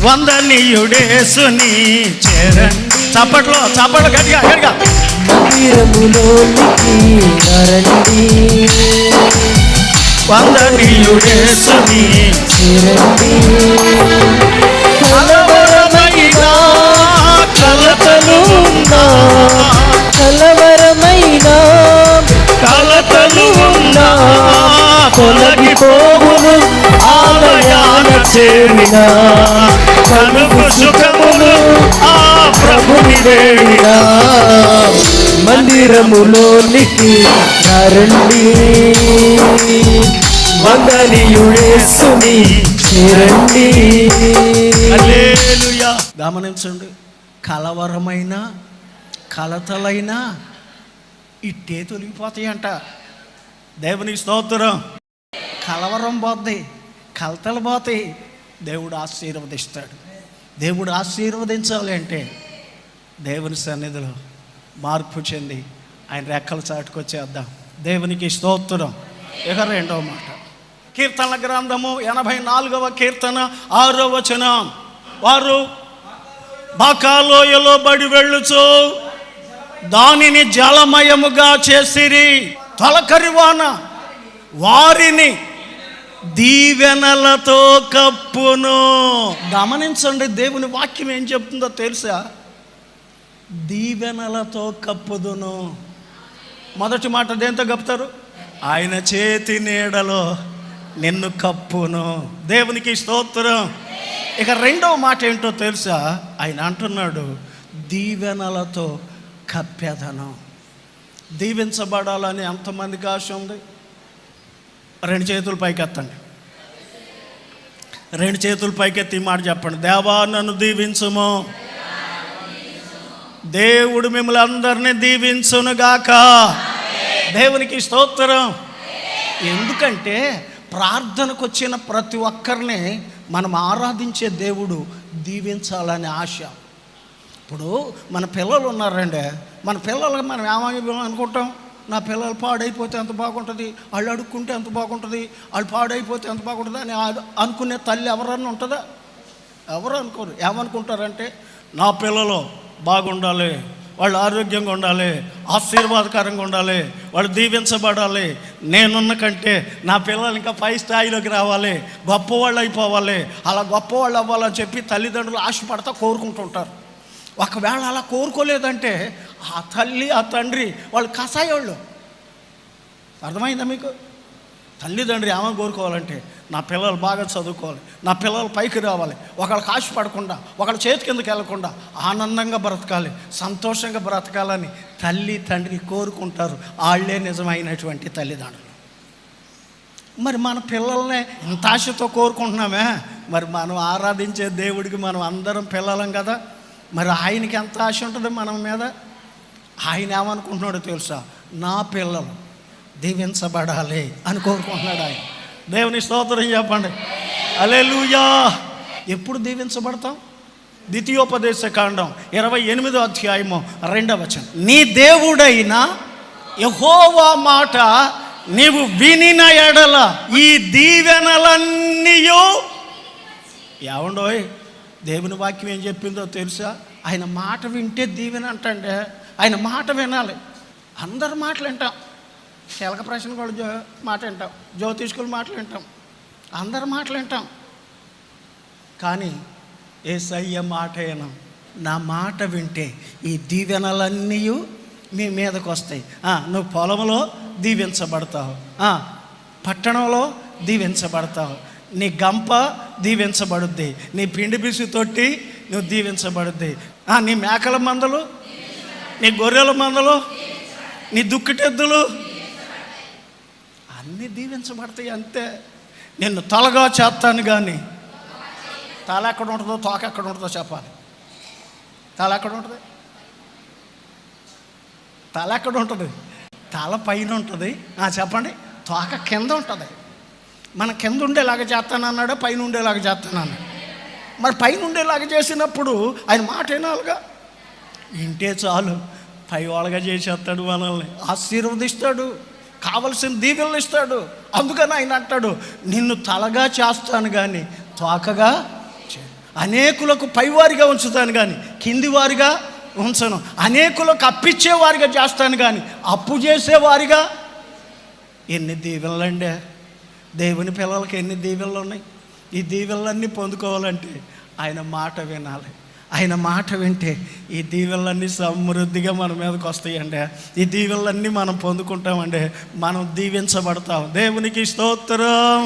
వందనీయుడేసుని చేరండి. చప్పట్లు గట్టిగా గట్టిగా. మందిరములోనికి రండి, వందనీయుడేసుని చేరండి. కలవరమైన కలతలు ఉన్నా, కలవరమైన కలతలు ఉన్నా తొలగిపోవును. ఆలయాన చేరిన కలుగు సుఖములు ఆ ప్రభుని వేడిన. మందిరములోనికి రండి, వందనీయుడేసుని చేరండి. హల్లెలూయా. గమనించండి, కలవరమైన కలతలైనా ఇట్టే తొలగిపోతాయంట. దేవునికి స్తోత్రం. కలవరం పోద్ది, కలతలు పోతాయి, దేవుడు ఆశీర్వదిస్తాడు. దేవుడు ఆశీర్వదించాలి అంటే దేవుని సన్నిధిలో మార్పు చెంది ఆయన రెక్కల చాటుకొచ్చేద్దాం. దేవునికి స్తోత్రం. ఇక రెండవ మాట, కీర్తనల గ్రంథము 84వ కీర్తన 6వ వచనం. వారు బాకాలోయలో బడి వెళ్ళుచు దానిని జలమయముగా చేసిరి, తొలకరివాన వారిని దీవెనలతో కప్పును. గమనించండి, దేవుని వాక్యం ఏం చెప్తుందో తెలుసా? దీవెనలతో కప్పుదును. మొదటి మాట దేంతో కప్పుతారు? ఆయన చేతి నీడలో నిన్ను కప్పును. దేవునికి స్తోత్రం. ఇక రెండవ మాట ఏంటో తెలుసా? ఆయన అంటున్నాడు, దీవెనలతో కప్పెదను. దీవించబడాలని ఎంతమందికి ఆశ ఉంది? రెండు చేతులు పైకెత్తండి. రెండు చేతులు పైకెత్తి మాట చెప్పండి, దేవా నన్ను దీవించుము. దేవుడు మిమ్మల్ని అందరినీ దీవించునుగాక. దేవునికి స్తోత్రం. ఎందుకంటే ప్రార్థనకు వచ్చిన ప్రతి ఒక్కరిని మనం ఆరాధించే దేవుడు దీవించాలనే ఆశ. ఇప్పుడు మన పిల్లలు ఉన్నారండి, మన పిల్లలకి మనం ఏమని అనుకుంటాం? నా పిల్లలు పాడైపోతే ఎంత బాగుంటుంది, వాళ్ళు అడుక్కుంటే ఎంత బాగుంటుంది, వాళ్ళు పాడైపోతే ఎంత బాగుంటుంది అని అనుకునే తల్లి ఎవరన్నా ఉంటుందా? ఎవరు అనుకోరు. ఏమనుకుంటారంటే నా పిల్లలు బాగుండాలి, వాళ్ళు ఆరోగ్యంగా ఉండాలి, ఆశీర్వాదకరంగా ఉండాలి, వాళ్ళు దీవించబడాలి, నేనున్న కంటే నా పిల్లలు ఇంకా పై స్థాయిలోకి రావాలి, గొప్పవాళ్ళు అయిపోవాలి, అలా గొప్పవాళ్ళు అవ్వాలని చెప్పి తల్లిదండ్రులు ఆశపడతా కోరుకుంటుంటారు. ఒకవేళ అలా కోరుకోలేదంటే ఆ తల్లి ఆ తండ్రి వాళ్ళు కసాయోళ్ళు. అర్థమైందా మీకు? తల్లిదండ్రి ఏమని కోరుకోవాలంటే నా పిల్లలు బాగా చదువుకోవాలి, నా పిల్లలు పైకి రావాలి, ఒకళ్ళకి ఆశపడకుండా, ఒకళ్ళ చేతి కిందకి వెళ్ళకుండా ఆనందంగా బ్రతకాలి, సంతోషంగా బ్రతకాలని తల్లి తండ్రి కోరుకుంటారు. వాళ్ళే నిజమైనటువంటి తల్లిదండ్రులు. మరి మన పిల్లల్ని ఇంత ఆశతో కోరుకుంటున్నామే, మరి మనం ఆరాధించే దేవుడికి మనం అందరం పిల్లలం కదా, మరి ఆయనకి ఎంత ఆశ ఉంటుంది మన మీద? ఆయన ఏమనుకుంటున్నాడో తెలుసా? నా పిల్లలు దీవించబడాలి అని కోరుకుంటున్నాడు ఆయన. దేవుని స్తోత్రం చెప్పండి. హల్లెలూయా. ఎప్పుడు దీవించబడతాం? ద్వితీయోపదేశ కాండం 28వ అధ్యాయము 2వ వచనం. నీ దేవుడైన యెహోవా మాట నీవు వినిన ఎడల ఈ దీవెనలన్నీయు. ఏమండోయ్, దేవుని వాక్యం ఏం చెప్పిందో తెలుసా? ఆయన మాట వింటే దీవెన అంటండి. ఆయన మాట వినాలి. అందరు మాటలు వింటాం, శీలక ప్రశ్న కూడా మాట వింటాం, జ్యోతిష్కుల మాటలు వింటాం, అందరు మాటలు వింటాం. కానీ యేసయ్య మాట వినం. నా మాట వింటే ఈ దీవెనలన్నీ మీ మీదకు వస్తాయి. నువ్వు పొలంలో దీవించబడతావు, పట్టణంలో దీవించబడతావు, నీ గంప దీవించబడుద్ది, నీ పిండి బిసి తొట్టి నువ్వు దీవించబడుద్ది, నీ మేకల మందలు, నీ గొర్రెల మందలు, నీ దుక్కిటెద్దులు అన్నీ దీవించబడతాయి. అంతే. నిన్ను తలగా చేస్తాను కానీ తల ఎక్కడ ఉంటుందో తోక ఎక్కడ ఉంటుందో చెప్పాలి. తల ఎక్కడ ఉంటుంది? తల ఎక్కడ ఉంటుంది? తల పైన ఉంటుంది. చెప్పండి. తోక కింద ఉంటుంది. మన కింద ఉండేలాగా చేస్తానన్నాడు, పైన ఉండేలాగా చేస్తానన్నాడు. మరి పైన ఉండేలాగా చేసినప్పుడు ఆయన మాట వినాలిగా. వింటే చాలు, పై వాళ్ళగా చేసేస్తాడు, మనల్ని ఆశీర్వదిస్తాడు, కావలసిన దీవెనలు ఇస్తాడు. అందుకని ఆయన అంటాడు, నిన్ను తలగా చేస్తాను కానీ తోకగా, అనేకులకు పైవారిగా ఉంచుతాను కానీ కిందివారిగా ఉంచను, అనేకులకు అప్పిచ్చేవారిగా చేస్తాను కానీ అప్పు చేసేవారిగా. ఎన్ని దీవెనలండి! దేవుని పిల్లలకి ఎన్ని దీవెనలు ఉన్నాయి. ఈ దీవెనలన్నీ పొందుకోవాలంటే ఆయన మాట వినాలి. ఆయన మాట వింటే ఈ దీవెనలన్నీ సమృద్ధిగా మన మీదకి వస్తాయండి. ఈ దీవెనలన్నీ మనం పొందుకుంటామండి, మనం దీవించబడతాం. దేవునికి స్తోత్రం.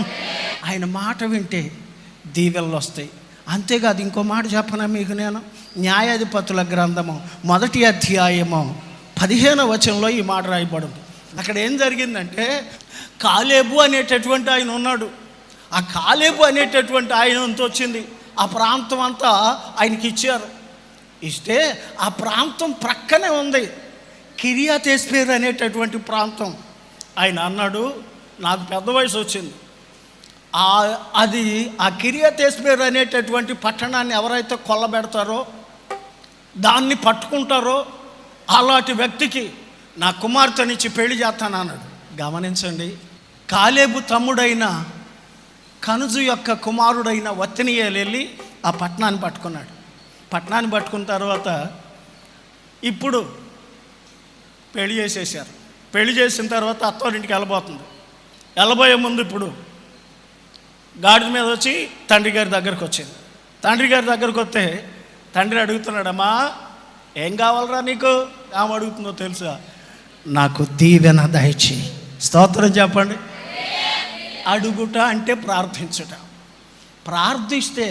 ఆయన మాట వింటే దీవెనలు వస్తాయి. అంతేకాదు, ఇంకో మాట చెప్పనా మీకు నేను? న్యాయాధిపతుల గ్రంథము 1వ అధ్యాయము 15వ వచనంలో ఈ మాట రాయబడింది. అక్కడ ఏం జరిగిందంటే, కాలేబు అనేటటువంటి ఆయన ఉన్నాడు. ఆ కాలేబు అనేటటువంటి ఆయన అంత వచ్చింది. ఆ ప్రాంతం అంతా ఆయనకి ఇచ్చారు. ఇస్తే ఆ ప్రాంతం ప్రక్కనే ఉంది కిర్యాతేస్పేర్ అనేటటువంటి ప్రాంతం. ఆయన అన్నాడు, నాకు పెద్ద వయసు వచ్చింది, ఆ కిర్యాతేస్పేర్ అనేటటువంటి పట్టణాన్ని ఎవరైతే కొల్లబెడతారో, దాన్ని పట్టుకుంటారో, అలాంటి వ్యక్తికి నా కుమార్తెనిచ్చి పెళ్లి చేస్తాను అన్నాడు. గమనించండి, కాలేబు తమ్ముడైన కనుజు యొక్క కుమారుడైన వత్నియేలు వెళ్ళి ఆ పట్టణాన్ని పట్టుకున్నాడు. పట్టణాన్ని పట్టుకున్న తర్వాత ఇప్పుడు పెళ్లి చేసేసారు. పెళ్లి చేసిన తర్వాత అత్తవారింటికి వెళ్ళబోయే ముందు ఇప్పుడు గాడిద మీద వచ్చి తండ్రి గారి దగ్గరకు వచ్చింది. తండ్రి గారి దగ్గరకు వస్తే తండ్రి అడుగుతున్నాడమ్మా, ఏం కావాలరా నీకు? ఆమె అడుగుతుందో తెలుసా? నాకు దీవెన దయచేయి. స్తోత్రం చెప్పండి. అడుగుట అంటే ప్రార్థించుట. ప్రార్థిస్తే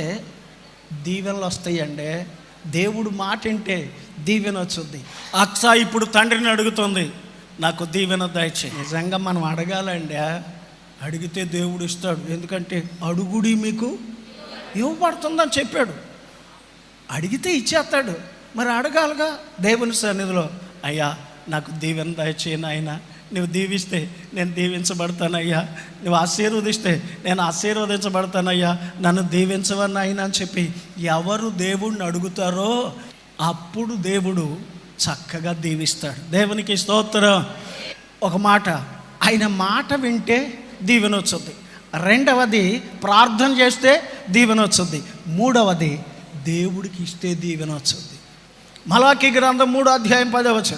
దీవెనలు వస్తాయండి. దేవుడు మాట వింటే దీవెన వచ్చుద్ది. అక్స ఇప్పుడు తండ్రిని అడుగుతుంది, నాకు దీవెన దయచేయి. నిజంగా మనం అడగాలండి. అడిగితే దేవుడు ఇస్తాడు. ఎందుకంటే అడుగుడి మీకు ఇవ్వబడుతుందని చెప్పాడు. అడిగితే ఇచ్చేస్తాడు. మరి అడగాలిగా దేవుని సన్నిధిలో, అయ్యా నాకు దీవెన దయచేయి నాయన, నువ్వు దీవిస్తే నేను దీవించబడతానయ్యా, నువ్వు ఆశీర్వదిస్తే నేను ఆశీర్వదించబడతానయ్యా, నన్ను దీవించవని ఆయన అని చెప్పి ఎవరు దేవుణ్ణి అడుగుతారో అప్పుడు దేవుడు చక్కగా దీవిస్తాడు. దేవునికి స్తోత్రం. ఒక మాట, ఆయన మాట వింటే దీవెన వచ్చుద్ది. రెండవది, ప్రార్థన చేస్తే దీవెన వచ్చుద్ది. మూడవది, దేవుడికి ఇస్తే దీవెన వచ్చుద్ది. మలాకీ గ్రంథం 3:10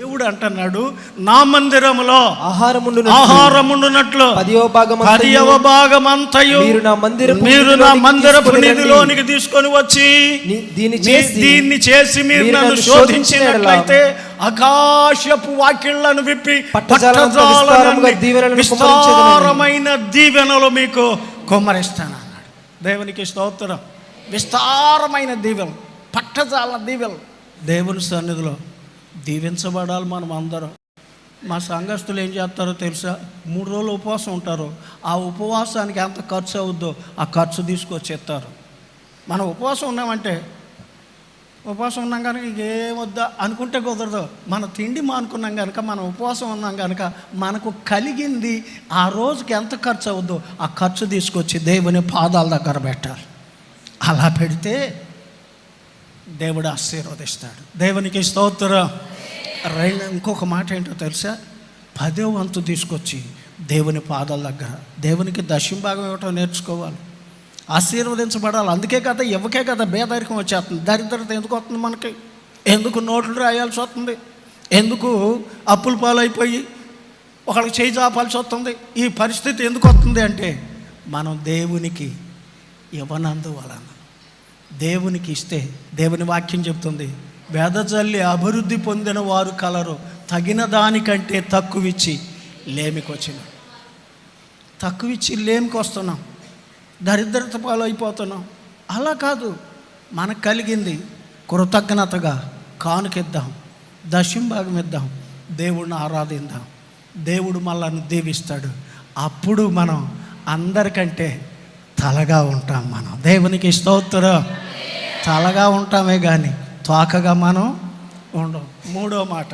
దేవుడు అంటున్నాడు, నా మందిరములో ఆహారముండునట్లు 10వ భాగమంతయు మీరు నా మందిరపు నిధిలోనికి తీసుకొని వచ్చి దీన్ని చేసి మీరు నన్ను శోధించినట్లయితే ఆకాశపు వాకిళ్లను విప్పి విస్తారమైన దీవెనలు మీకు కుమ్మరిస్తాను అన్నాడు. దేవునికి స్తోత్రం. విస్తారమైన దీవెనలు, పట్టజాల దీవెనలు. దేవుని సన్నిధిలో దీవించబడాలి మనం అందరం. మా సంఘస్థులు ఏం చేస్తారో తెలుసా? 3 రోజులు ఉపవాసం ఉంటారు. ఆ ఉపవాసానికి ఎంత ఖర్చు అవుద్దో ఆ ఖర్చు తీసుకొచ్చేస్తారు. మనం ఉపవాసం ఉన్నామంటే, ఉపవాసం ఉన్నాం కనుక ఏమొద్దా అనుకుంటే కుదరదు. మన తిండి మానుకున్నాం కనుక, మనం ఉపవాసం ఉన్నాం కనుక మనకు కలిగింది ఆ రోజుకి ఎంత ఖర్చు అవుద్దో ఆ ఖర్చు తీసుకొచ్చి దేవుని పాదాల దగ్గర పెట్టాలి. అలా పెడితే దేవుడు ఆశీర్వదిస్తాడు. దేవునికి స్తోత్రం. ఇంకొక మాట ఏంటో తెలుసా? 10వ వంతు తీసుకొచ్చి దేవుని పాదాల దగ్గర దేవునికి దశంభాగం ఇవ్వటం నేర్చుకోవాలి. ఆశీర్వదించబడాలి. అందుకే కదా, ఇవ్వకే కదా పేదరికం వచ్చేస్తుంది. దరిద్రత ఎందుకు వస్తుంది మనకి? ఎందుకు నోట్లు రాయాల్సి వస్తుంది? ఎందుకు అప్పుల పాలైపోయి ఒకళ్ళకి చేయి చాపాల్సి వస్తుంది? ఈ పరిస్థితి ఎందుకు వస్తుంది అంటే, మనం దేవునికి ఇవ్వనందువలన. దేవునికి ఇస్తే, దేవుని వాక్యం చెప్తుంది, వేదజల్లి అభివృద్ధి పొందిన వారు కలరు, తగిన దానికంటే తక్కువిచ్చి లేమికొచ్చిన. తక్కువిచ్చి లేమికి వస్తున్నాం, దరిద్రత పాలైపోతున్నాం. అలా కాదు, మనకు కలిగింది కృతజ్ఞతగా కానుకిద్దాం, దశంభాగం ఇద్దాం, దేవుడిని ఆరాధిద్దాం. దేవుడు మనల్ని దీవిస్తాడు. అప్పుడు మనం అందరికంటే తలగా ఉంటాం. మనం దేవునికి స్తోత్రం. తలగా ఉంటామే కానీ తోకగా మనం ఉండం. 3వ మాట,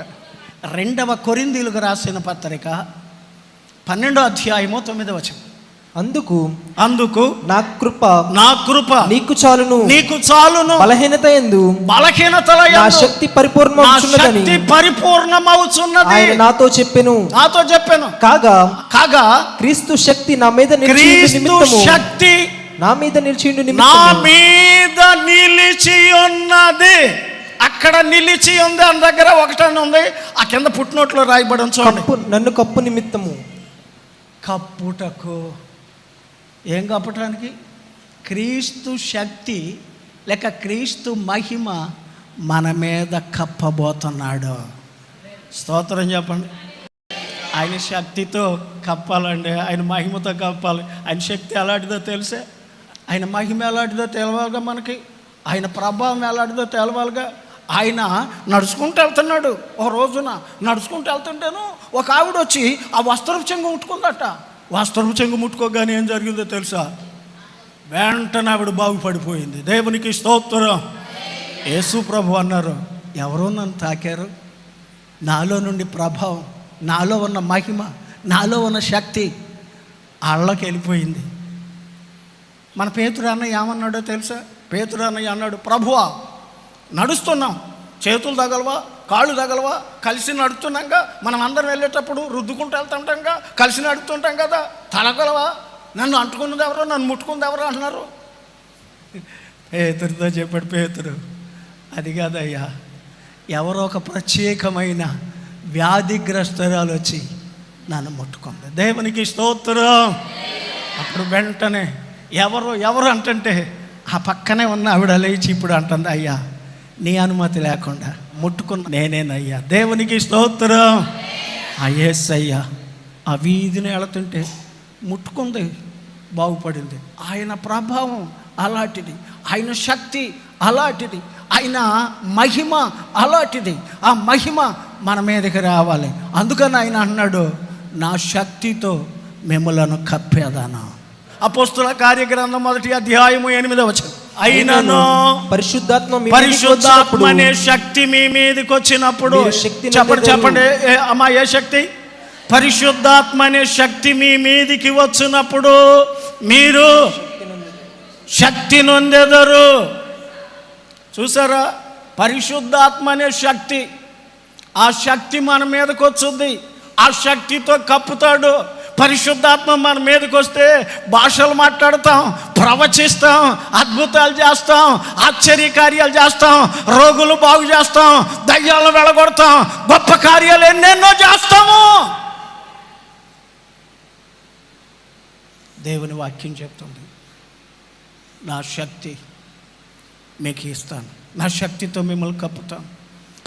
2వ కొరింథీయులకు రాసిన పత్రిక 12:9 అందుకు నా కృప నీకు చాలును బలహీనతల యందు నా శక్తి పరిపూర్ణమవుచున్నది ఆయన నాతో చెప్పెను. కాగా క్రీస్తు శక్తి నా మీద నిలిచి ఉన్నది. అక్కడ నిలిచి ఉంది అని దగ్గర ఒకటని ఉంది, ఆ కింద పుట్టినోట్లో రాయబడి చూడండి. నన్ను కప్పు నిమిత్తము. కప్పుటకు ఏం కప్పటానికి? క్రీస్తు శక్తి లేక క్రీస్తు మహిమ మన మీద కప్పబోతున్నాడు. స్తోత్రం చెప్పండి. ఆయన శక్తితో కప్పాలండి, ఆయన మహిమతో కప్పాలి. ఆయన శక్తి ఎలాంటిదో తెలిసే, ఆయన మహిమ ఎలాంటిదో తెలవాలిగా మనకి, ఆయన ప్రభావం ఎలాంటిదో తెలవాలిగా. ఆయన నడుచుకుంటూ వెళ్తున్నాడు. ఒక రోజున నడుచుకుంటూ వెళ్తుంటేను ఒక ఆవిడ వచ్చి ఆ వస్త్రపు చెంగు ముట్టుకుందట. వస్త్రపు చెంగు ముట్టుకోగానే ఏం జరిగిందో తెలుసా? వెంటనే ఆవిడ బాగుపడిపోయింది. దేవునికి స్తోత్రం. యేసు ప్రభు అన్నారు, ఎవరో నన్ను తాకారు, నాలో నుండి ప్రభావం, నాలో ఉన్న మహిమ, నాలో ఉన్న శక్తి వాళ్ళకి వెళ్ళిపోయింది. మన పేతురు అన్నయ్య ఏమన్నాడో తెలుసా? పేతురు అన్నయ్య అన్నాడు, ప్రభువా నడుస్తున్నాం, చేతులు తగలవా, కాళ్ళు తగలవా, కలిసి నడుస్తున్నాంగా, మనం అందరం వెళ్ళేటప్పుడు రుద్దుకుంటూ వెళ్తుంటాంగా, కలిసి నడుస్తుంటాం కదా, తలగలవా, నన్ను అంటుకున్నది ఎవరో, నన్ను ముట్టుకున్నది ఎవరో అంటున్నారు. పేతురుతో చెప్పాడు పేతురు, అది కాదయ్యా, ఎవరో ఒక ప్రత్యేకమైన వ్యాధిగ్రస్తురాలు వచ్చి నన్ను ముట్టుకుంది. దేవునికి స్తోత్రం. అప్పుడు వెంటనే ఎవరు అంటుంటే ఆ పక్కనే ఉన్న ఆవిడ లేచి ఇప్పుడు అంటుంది, అయ్యా నీ అనుమతి లేకుండా ముట్టుకున్న నేనేనయ్యా. దేవునికి స్తోత్రం. ఆ యేసయ్యా ఆ వీధిని వెళుతుంటే ముట్టుకుంది, బాగుపడింది. ఆయన ప్రభావం అలాంటిది, ఆయన శక్తి అలాంటిది, ఆయన మహిమ అలాంటిది. ఆ మహిమ మన మీదకి రావాలి. అందుకని ఆయన అన్నాడు, నా శక్తితో మిమ్మలను కప్పేదాను. అపోస్తుల కార్యగ్రంథం 1వ అధ్యాయము 8వ వచనం. అయినను పరిశుద్ధాత్మ అనే శక్తి మీ మీదకి వచ్చినప్పుడు, చెప్పండి అమ్మా, ఏ శక్తి? పరిశుద్ధాత్మ అనే శక్తి మీ మీదికి వచ్చినప్పుడు మీరు శక్తి నొందెదరు. చూసారా? పరిశుద్ధాత్మ అనే శక్తి, ఆ శక్తి మన మీదకి వచ్చుద్ది, ఆ శక్తితో కప్పుతాడు. పరిశుద్ధాత్మ మన మీదకి వస్తే భాషలు మాట్లాడతాం, ప్రవచిస్తాం, అద్భుతాలు చేస్తాం, ఆశ్చర్యకార్యాలు చేస్తాం, రోగులు బాగు చేస్తాం, దయ్యాలను వెళ్ళగొడతాం, గొప్ప కార్యాలు ఎన్నెన్నో చేస్తాము. దేవుని వాక్యం చెప్తుంది, నా శక్తి మీకు ఇస్తాను, నా శక్తితో మిమ్మల్ని కప్పుతాం.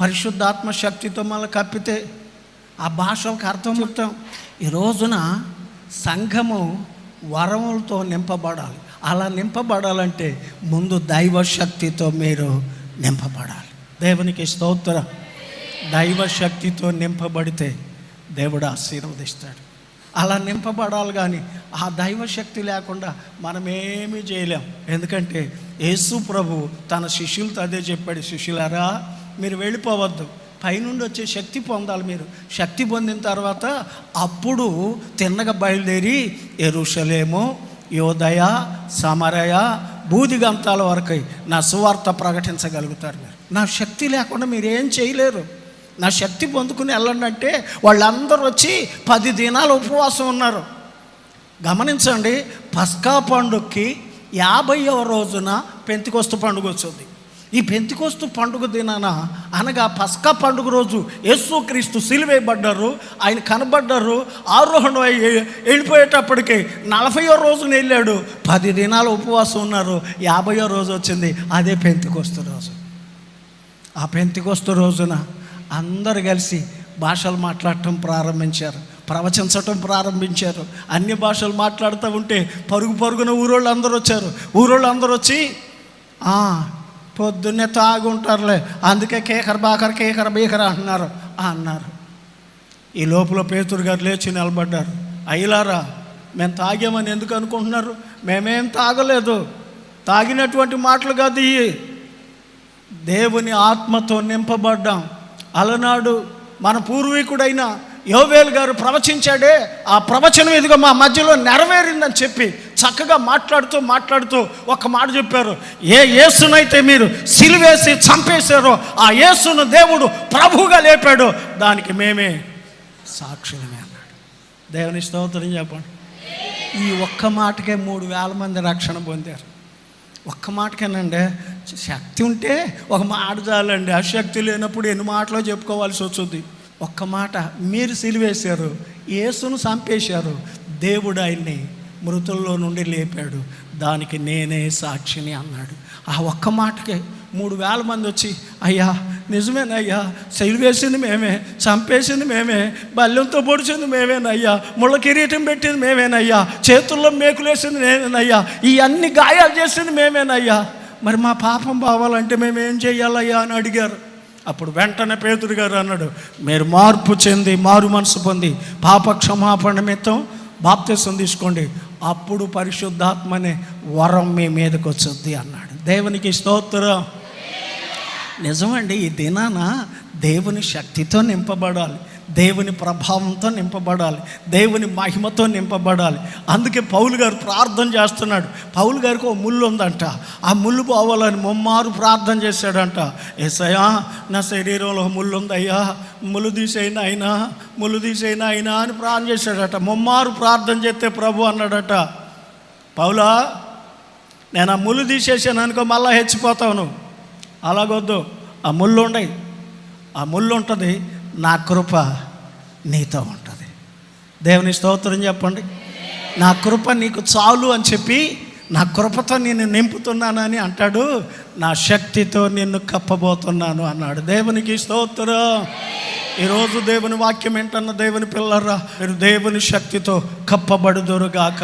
పరిశుద్ధాత్మ శక్తితో మిమ్మల్ని కప్పితే ఆ భాషలకు అర్థం చెప్తాం. ఈ రోజున సంఘము వరములతో నింపబడాలి. అలా నింపబడాలంటే ముందు దైవ శక్తితో మీరు నింపబడాలి. దేవునికి స్తోత్రం. దైవ శక్తితో నింపబడితే దేవుడు ఆశీర్వదిస్తాడు. అలా నింపబడాలి. కానీ ఆ దైవశక్తి లేకుండా మనం ఏమీ చేయలేం. ఎందుకంటే యేసు ప్రభు తన శిష్యులతో అదే చెప్పాడు, శిష్యులారా మీరు వెళ్ళిపోవద్దు, పైనుండి వచ్చే శక్తి పొందాలి. మీరు శక్తి పొందిన తర్వాత అప్పుడు తిన్నగా బయలుదేరి యెరూషలేము, యోదయ, సమరయ, బూదిగంతాల వరకు నా సువార్త ప్రకటించగలుగుతారు. మీరు నా శక్తి లేకుండా మీరు ఏం చేయలేరు. నా శక్తి పొందుకుని వెళ్ళండి అంటే వాళ్ళందరూ వచ్చి 10 దినాలు ఉపవాసం ఉన్నారు. గమనించండి, పస్కా పండుగకి 50వ రోజున పెంతెకొస్తు పండుగ వచ్చింది. ఈ పెంతెకొస్తు పండుగ దినాన అనగా పస్కా పండుగ రోజు యేసుక్రీస్తు సిలువేయబడ్డారు, ఆయన కనబడ్డారు, ఆరోహణ వెళ్ళిపోయేటప్పటికి 40వ రోజున వెళ్ళాడు. 10 దినాలు ఉపవాసం ఉన్నారు. 50వ రోజు వచ్చింది, అదే పెంతెకొస్తు రోజు. ఆ పెంతెకొస్తు రోజున అందరు కలిసి భాషలు మాట్లాడటం ప్రారంభించారు, ప్రవచించటం ప్రారంభించారు. అన్ని భాషలు మాట్లాడుతూ ఉంటే పరుగున ఊరోళ్ళు అందరూ వచ్చారు. ఊరోళ్ళు అందరూ వచ్చి పొద్దున్నే తాగుంటారులే, అందుకే కేకర బాకర కేకర బీకర అన్నారు. ఈ లోపల పేతురు గారు లేచి నిలబడ్డారు. అయ్యలారా, మేము తాగామని ఎందుకు అనుకుంటున్నారు? మేమేం తాగలేదు. తాగినటువంటి మాటలు కాదు ఇవి, దేవుని ఆత్మతో నింపబడ్డాం. అలనాడు మన పూర్వీకుడైన యోవేలు గారు ప్రవచించాడే, ఆ ప్రవచనం ఇదిగో మా మధ్యలో నెరవేరిందని చెప్పి చక్కగా మాట్లాడుతూ ఒక మాట చెప్పారు. ఏ యేసునైతే మీరు సిలువేసి చంపేశారో ఆ యేసును దేవుడు ప్రభువుగా లేపాడు, దానికి మేమే సాక్షులమే అన్నాడు. దేవుని స్తోత్రం చెప్పండి. ఈ ఒక్క మాటకే 3,000 మంది రక్షణ పొందారు. ఒక్క మాటకేనండి. శక్తి ఉంటే ఒక మాట చాలండి. అశక్తి లేనప్పుడు ఎన్ని మాటలో చెప్పుకోవాల్సి వస్తుంది. ఒక్క మాట, మీరు సిలువేశారు, యేసును చంపేశారు, దేవుడు ఆయన్ని మృతుల్లో నుండి లేపాడు, దానికి నేనే సాక్షిని అన్నాడు. ఆ ఒక్క మాటకే 3,000 మంది వచ్చి, అయ్యా నిజమేనయ్యా, సిలువేసింది మేమే, చంపేసింది మేమే, బల్లెంతో పొడిచింది మేమేనయ్యా, ముళ్ళ కిరీటం పెట్టింది మేమేనయ్యా, చేతుల్లో మేకులేసింది నేనేనయ్యా, ఈ అన్ని గాయాలు చేసింది మేమేనయ్యా, మరి మా పాపం పోవాలంటే మేమేం చెయ్యాలయ్యా అని అడిగారు. అప్పుడు వెంటనే పేతురు గారు అన్నాడు, మీరు మార్పు చెంది మారు మనసు పొంది పాప క్షమాపణ నిమిత్తం బాప్తిసం తీసుకోండి, అప్పుడు పరిశుద్ధాత్మ అనే వరం మీ మీదకి వచ్చుద్ది అన్నాడు. దేవునికి స్తోత్రం. నిజమండి, ఈ దినాన దేవుని శక్తితో నింపబడాలి, దేవుని ప్రభావంతో నింపబడాలి, దేవుని మహిమతో నింపబడాలి. అందుకే పౌలు గారు ప్రార్థన చేస్తున్నాడు. పౌలు గారికి ఒక ముళ్ళు ఉందంట, ఆ ముళ్ళు పోవాలని ముమ్మారు ప్రార్థన చేశాడంట. యేసయ్యా, నా శరీరంలో ముళ్ళు ఉందయ్యా, ముళ్ళు తీసేయినా అయినా, ముళ్ళు తీసేయినా అయినా అని ప్రార్థన చేశాడట. ముమ్మారు ప్రార్థన చేస్తే ప్రభు అన్నాడట, పౌలా, నేను ఆ ముళ్ళు తీసేసాను అనుకో, మళ్ళా హెచ్చిపోతావు నువ్వు. అలాగొద్దు, ఆ ముళ్ళు ఉండయి, ఆ ముళ్ళు ఉంటుంది, నా కృప నీతో ఉంటుంది. దేవుని స్తోత్రం చెప్పండి. నా కృప నీకు చాలు అని చెప్పి నా కృపతో నేను నింపుతున్నానని అంటాడు. నా శక్తితో నిన్ను కప్పబోతున్నాను అన్నాడు. దేవునికి స్తోత్రం. ఈరోజు దేవుని వాక్యం ఏంటన్న దేవుని పిల్లరా, మీరు దేవుని శక్తితో కప్పబడుదురుగాక.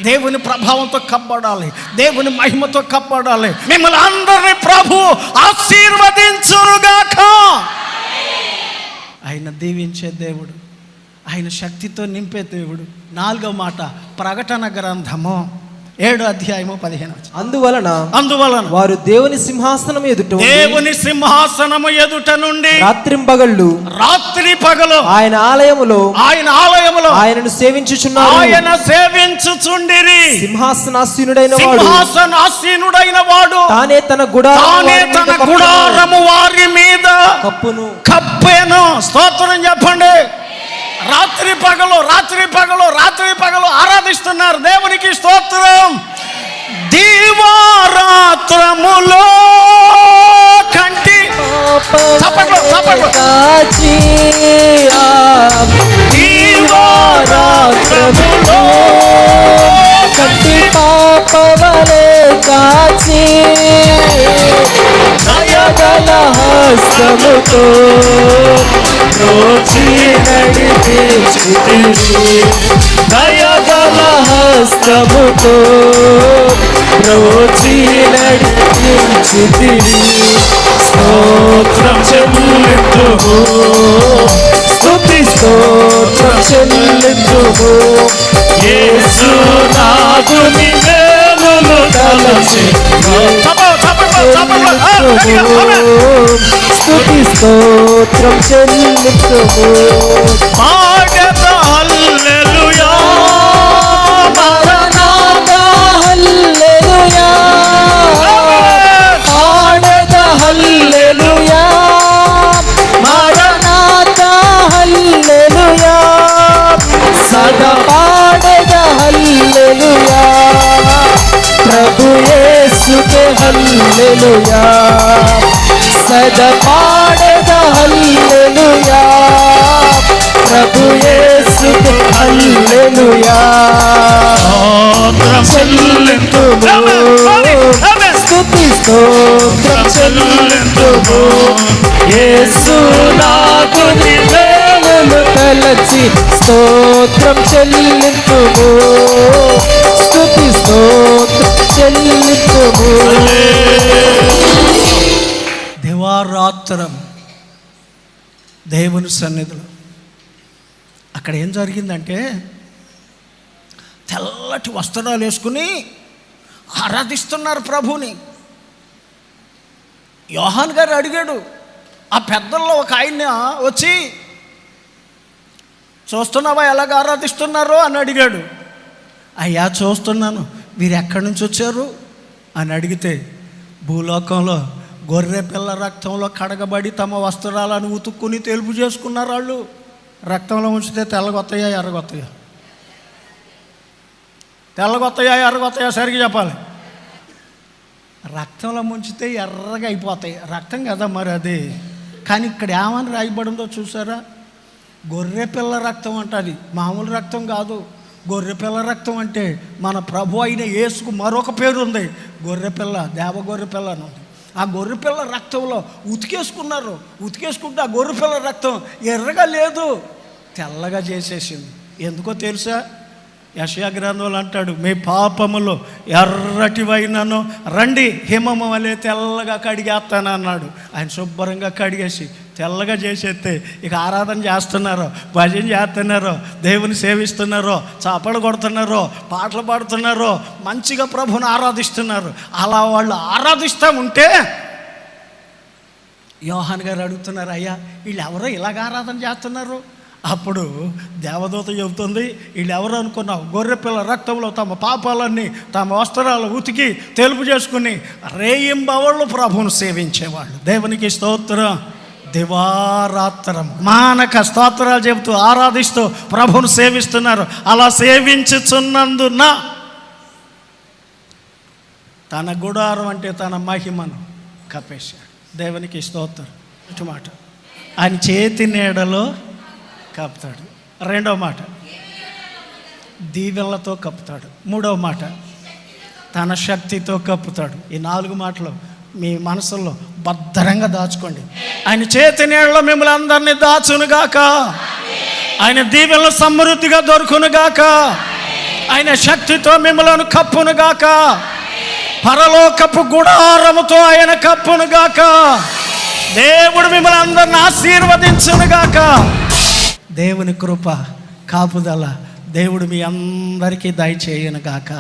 దేవుని ప్రభావంతో కప్పబడాలి, దేవుని మహిమతో కప్పబడాలి. మిమ్మల్ని అందరినీ ప్రభు ఆశీర్వదించునుగాక. ఆయన దీవించే దేవుడు, ఆయన శక్తితో నింపే దేవుడు. 4వ మాట, ప్రకటన గ్రంథము 7వ అధ్యాయము 15. అందువలన వారు దేవుని సింహాసనం ఎదుట నుండి రాత్రి పగలు ఆయన ఆలయములో ఆయనను సేవించుచుండిరి. సింహాసనాసీనుడైన వాడు తానే తన గుడారము వారి మీద కప్పెను. స్తోత్రం చెప్పండి. రాత్రి పగలు ఆరాధిస్తున్నారు. దేవునికి స్తోత్రం. దీవారాత్రములో కంటి దీవారాత్రములో కంటి పాపవలే కాచి దయగల హస్తముతో రోచి నడిపించితివి, దయగల హస్తముతో రోచి నడిపించితివి. స్తోత్రం చెల్లింతుము, స్తుతి స్తోత్రం చెల్లింతుము. యేసు నాథుని మేలులు తలచి స్తుతి స్తోత్రం చెల్లింతుము. పాడెదా హల్లెలూయా, మరణాదా హల్లెలూయా, పాడెదా హల్లెలూయా, మరణాదా హల్లెలూయా, సదా పాడెదా హల్లెలూయా, ప్రభు యేసుకే హల్లెలూయా, సదా పాడెదా హల్లెలూయా, ప్రభు యేసుకే హల్లెలూయా. చెల్లింతుము, స్తుతి స్తోత్రం చెల్లింతుము. యేసు నాథుని మేలులు తలచి స్తోత్రం చెల్లింతుము, స్తుతి స్తోత్రం చెల్లింతుము. దివారాత్రం దేవుని సన్నిధిలో అక్కడ ఏం జరిగిందంటే, తెల్లటి వస్త్రాలు వేసుకుని ఆరాధిస్తున్నారు ప్రభుని. యోహాన్ గారు అడిగాడు, ఆ పెద్దల్లో ఒక ఆయన వచ్చి, చూస్తున్నావా ఎలాగ ఆరాధిస్తున్నారో అని అడిగాడు. అయ్యా చూస్తున్నాను, వీరు ఎక్కడి నుంచి వచ్చారు అని అడిగితే, భూలోకంలో గొర్రె పిల్ల రక్తంలో కడగబడి తమ వస్త్రాలను ఉతుక్కుని తెలుపు చేసుకున్నారు. వాళ్ళు రక్తంలో ఉంచితే తెల్లగొత్తయా ఎర్రగొత్తయా? ఎర్రగొత్తయా సరిగ్గా చెప్పాలి. రక్తంలో ముంచితే ఎర్రగా అయిపోతాయి, రక్తం కదా మరి అది. కానీ ఇక్కడ ఏమని రాయబడిందో చూసారా? గొర్రె పిల్ల రక్తం అంటే అది మామూలు రక్తం కాదు. గొర్రె పిల్ల రక్తం అంటే మన ప్రభు అయిన యేసుకు మరొక పేరు ఉంది, గొర్రె పిల్ల, దేవ గొర్రె పిల్ల అని ఉంది. ఆ గొర్రె పిల్ల రక్తంలో ఉతికేసుకున్నారు. ఉతికేసుకుంటే ఆ గొర్రె పిల్ల రక్తం ఎర్రగా లేదు, తెల్లగా చేసేసింది. ఎందుకో తెలుసా? యెషయా గ్రంథంలో అంటాడు, మీ పాపములు ఎర్రటివైనను రండి, హిమము వలె తెల్లగా కడిగేస్తాను అన్నాడు. ఆయన శుభ్రంగా కడిగేసి తెల్లగా చేసేస్తే ఇక ఆరాధన చేస్తున్నారో, భజన చేస్తున్నారో, దేవుని సేవిస్తున్నారో, చాపలు కొడుతున్నారో, పాటలు పాడుతున్నారో, మంచిగా ప్రభుని ఆరాధిస్తున్నారు. అలా వాళ్ళు ఆరాధిస్తూ ఉంటే యోహాన్ గారు అడుగుతున్నారు, అయ్యా వీళ్ళు ఎవరో ఇలాగ ఆరాధన చేస్తున్నారు? అప్పుడు దేవదూత చెబుతుంది, వీళ్ళు ఎవరు అనుకున్నావు? గొర్రెపిల్ల రక్తంలో తమ పాపాలన్నీ తమ వస్త్రాలు ఉతికి తెలుపు చేసుకుని రేయింబవళ్ళు ప్రభువును సేవించేవాళ్ళు. దేవునికి స్తోత్రం. దివారాత్రం మానక స్తోత్రాలు చెబుతూ ఆరాధిస్తూ ప్రభువును సేవిస్తున్నారు. అలా సేవించుచున్నందున తన గుడారం అంటే తన మహిమను కప్పేశాడు. దేవునికి స్తోత్రం. ఇటు మాట, ఆయన చేతి నీడలో కప్పుతాడు. రెండవ మాట, దీవెనలతో కప్పుతాడు. మూడవ మాట, తన శక్తితో కప్పుతాడు. ఈ 4 మాటలు మీ మనసుల్లో భద్రంగా దాచుకోండి. ఆయన చేతి నీడలో మిమ్మల్ని అందరినీ దాచునుగాక, ఆయన దీవెనలు సమృద్ధిగా దొరుకునుగాక, ఆయన శక్తితో మిమ్మల్ని కప్పునుగాక, పరలోకపు గుడారముతో ఆయన కప్పునుగాక, దేవుడు మిమ్మల్ని అందరిని ఆశీర్వదించునుగాక. దేవుని కృప కాపుదల దేవుడు మీ అందరికీ దయచేయునుగాక.